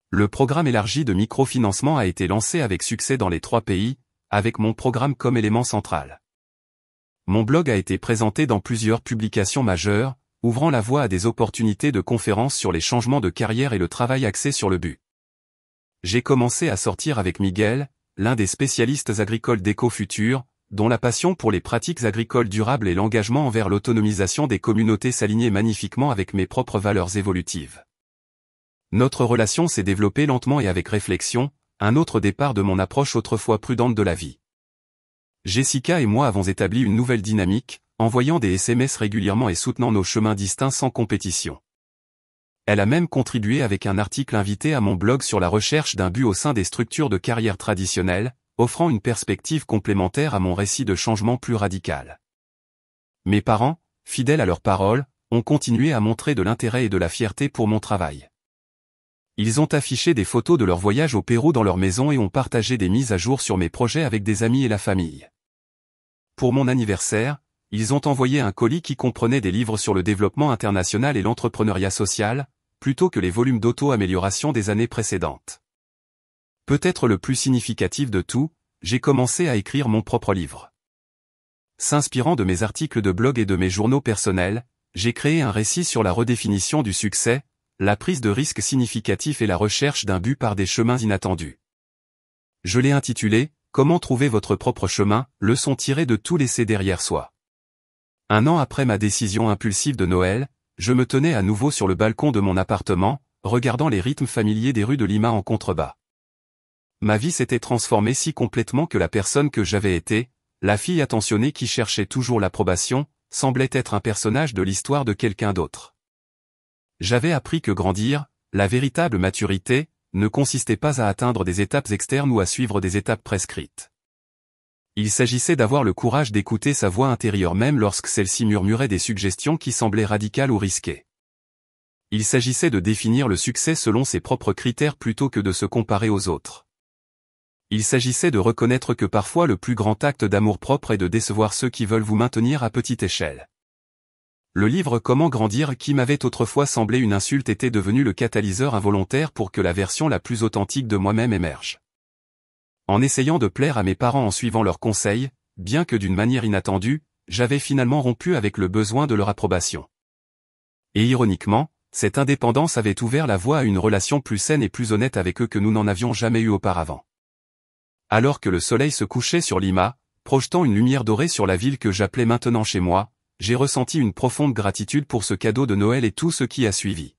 Le programme élargi de microfinancement a été lancé avec succès dans les 3 pays, avec mon programme comme élément central. Mon blog a été présenté dans plusieurs publications majeures, ouvrant la voie à des opportunités de conférences sur les changements de carrière et le travail axé sur le but. J'ai commencé à sortir avec Miguel, l'un des spécialistes agricoles d'EcoFuture, dont la passion pour les pratiques agricoles durables et l'engagement envers l'autonomisation des communautés s'alignaient magnifiquement avec mes propres valeurs évolutives. Notre relation s'est développée lentement et avec réflexion, un autre départ de mon approche autrefois prudente de la vie. Jessica et moi avons établi une nouvelle dynamique, envoyant des SMS régulièrement et soutenant nos chemins distincts sans compétition. Elle a même contribué avec un article invité à mon blog sur la recherche d'un but au sein des structures de carrière traditionnelles, offrant une perspective complémentaire à mon récit de changement plus radical. Mes parents, fidèles à leurs paroles, ont continué à montrer de l'intérêt et de la fierté pour mon travail. Ils ont affiché des photos de leur voyage au Pérou dans leur maison et ont partagé des mises à jour sur mes projets avec des amis et la famille. Pour mon anniversaire, ils ont envoyé un colis qui comprenait des livres sur le développement international et l'entrepreneuriat social, plutôt que les volumes d'auto-amélioration des années précédentes. Peut-être le plus significatif de tout, j'ai commencé à écrire mon propre livre. S'inspirant de mes articles de blog et de mes journaux personnels, j'ai créé un récit sur la redéfinition du succès, la prise de risques significatifs et la recherche d'un but par des chemins inattendus. Je l'ai intitulé « Comment trouver votre propre chemin, leçon tirée de tout laisser derrière soi ». Un an après ma décision impulsive de Noël, je me tenais à nouveau sur le balcon de mon appartement, regardant les rythmes familiers des rues de Lima en contrebas. Ma vie s'était transformée si complètement que la personne que j'avais été, la fille attentionnée qui cherchait toujours l'approbation, semblait être un personnage de l'histoire de quelqu'un d'autre. J'avais appris que grandir, la véritable maturité, ne consistait pas à atteindre des étapes externes ou à suivre des étapes prescrites. Il s'agissait d'avoir le courage d'écouter sa voix intérieure même lorsque celle-ci murmurait des suggestions qui semblaient radicales ou risquées. Il s'agissait de définir le succès selon ses propres critères plutôt que de se comparer aux autres. Il s'agissait de reconnaître que parfois le plus grand acte d'amour-propre est de décevoir ceux qui veulent vous maintenir à petite échelle. Le livre Comment grandir qui m'avait autrefois semblé une insulte était devenu le catalyseur involontaire pour que la version la plus authentique de moi-même émerge. En essayant de plaire à mes parents en suivant leurs conseils, bien que d'une manière inattendue, j'avais finalement rompu avec le besoin de leur approbation. Et ironiquement, cette indépendance avait ouvert la voie à une relation plus saine et plus honnête avec eux que nous n'en avions jamais eu auparavant. Alors que le soleil se couchait sur Lima, projetant une lumière dorée sur la ville que j'appelais maintenant chez moi, j'ai ressenti une profonde gratitude pour ce cadeau de Noël et tout ce qui a suivi.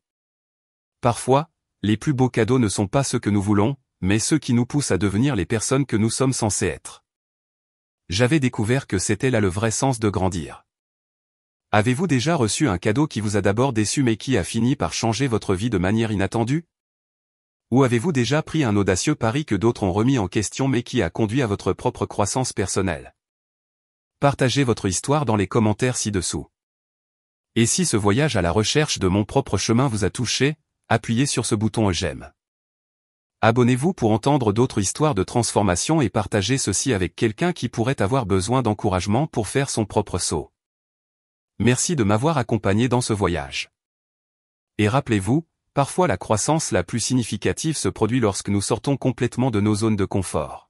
Parfois, les plus beaux cadeaux ne sont pas ceux que nous voulons, mais ceux qui nous poussent à devenir les personnes que nous sommes censés être. J'avais découvert que c'était là le vrai sens de grandir. Avez-vous déjà reçu un cadeau qui vous a d'abord déçu mais qui a fini par changer votre vie de manière inattendue? Ou avez-vous déjà pris un audacieux pari que d'autres ont remis en question mais qui a conduit à votre propre croissance personnelle? Partagez votre histoire dans les commentaires ci-dessous. Et si ce voyage à la recherche de mon propre chemin vous a touché, appuyez sur ce bouton j'aime. Abonnez-vous pour entendre d'autres histoires de transformation et partagez ceci avec quelqu'un qui pourrait avoir besoin d'encouragement pour faire son propre saut. Merci de m'avoir accompagné dans ce voyage. Et rappelez-vous, parfois la croissance la plus significative se produit lorsque nous sortons complètement de nos zones de confort.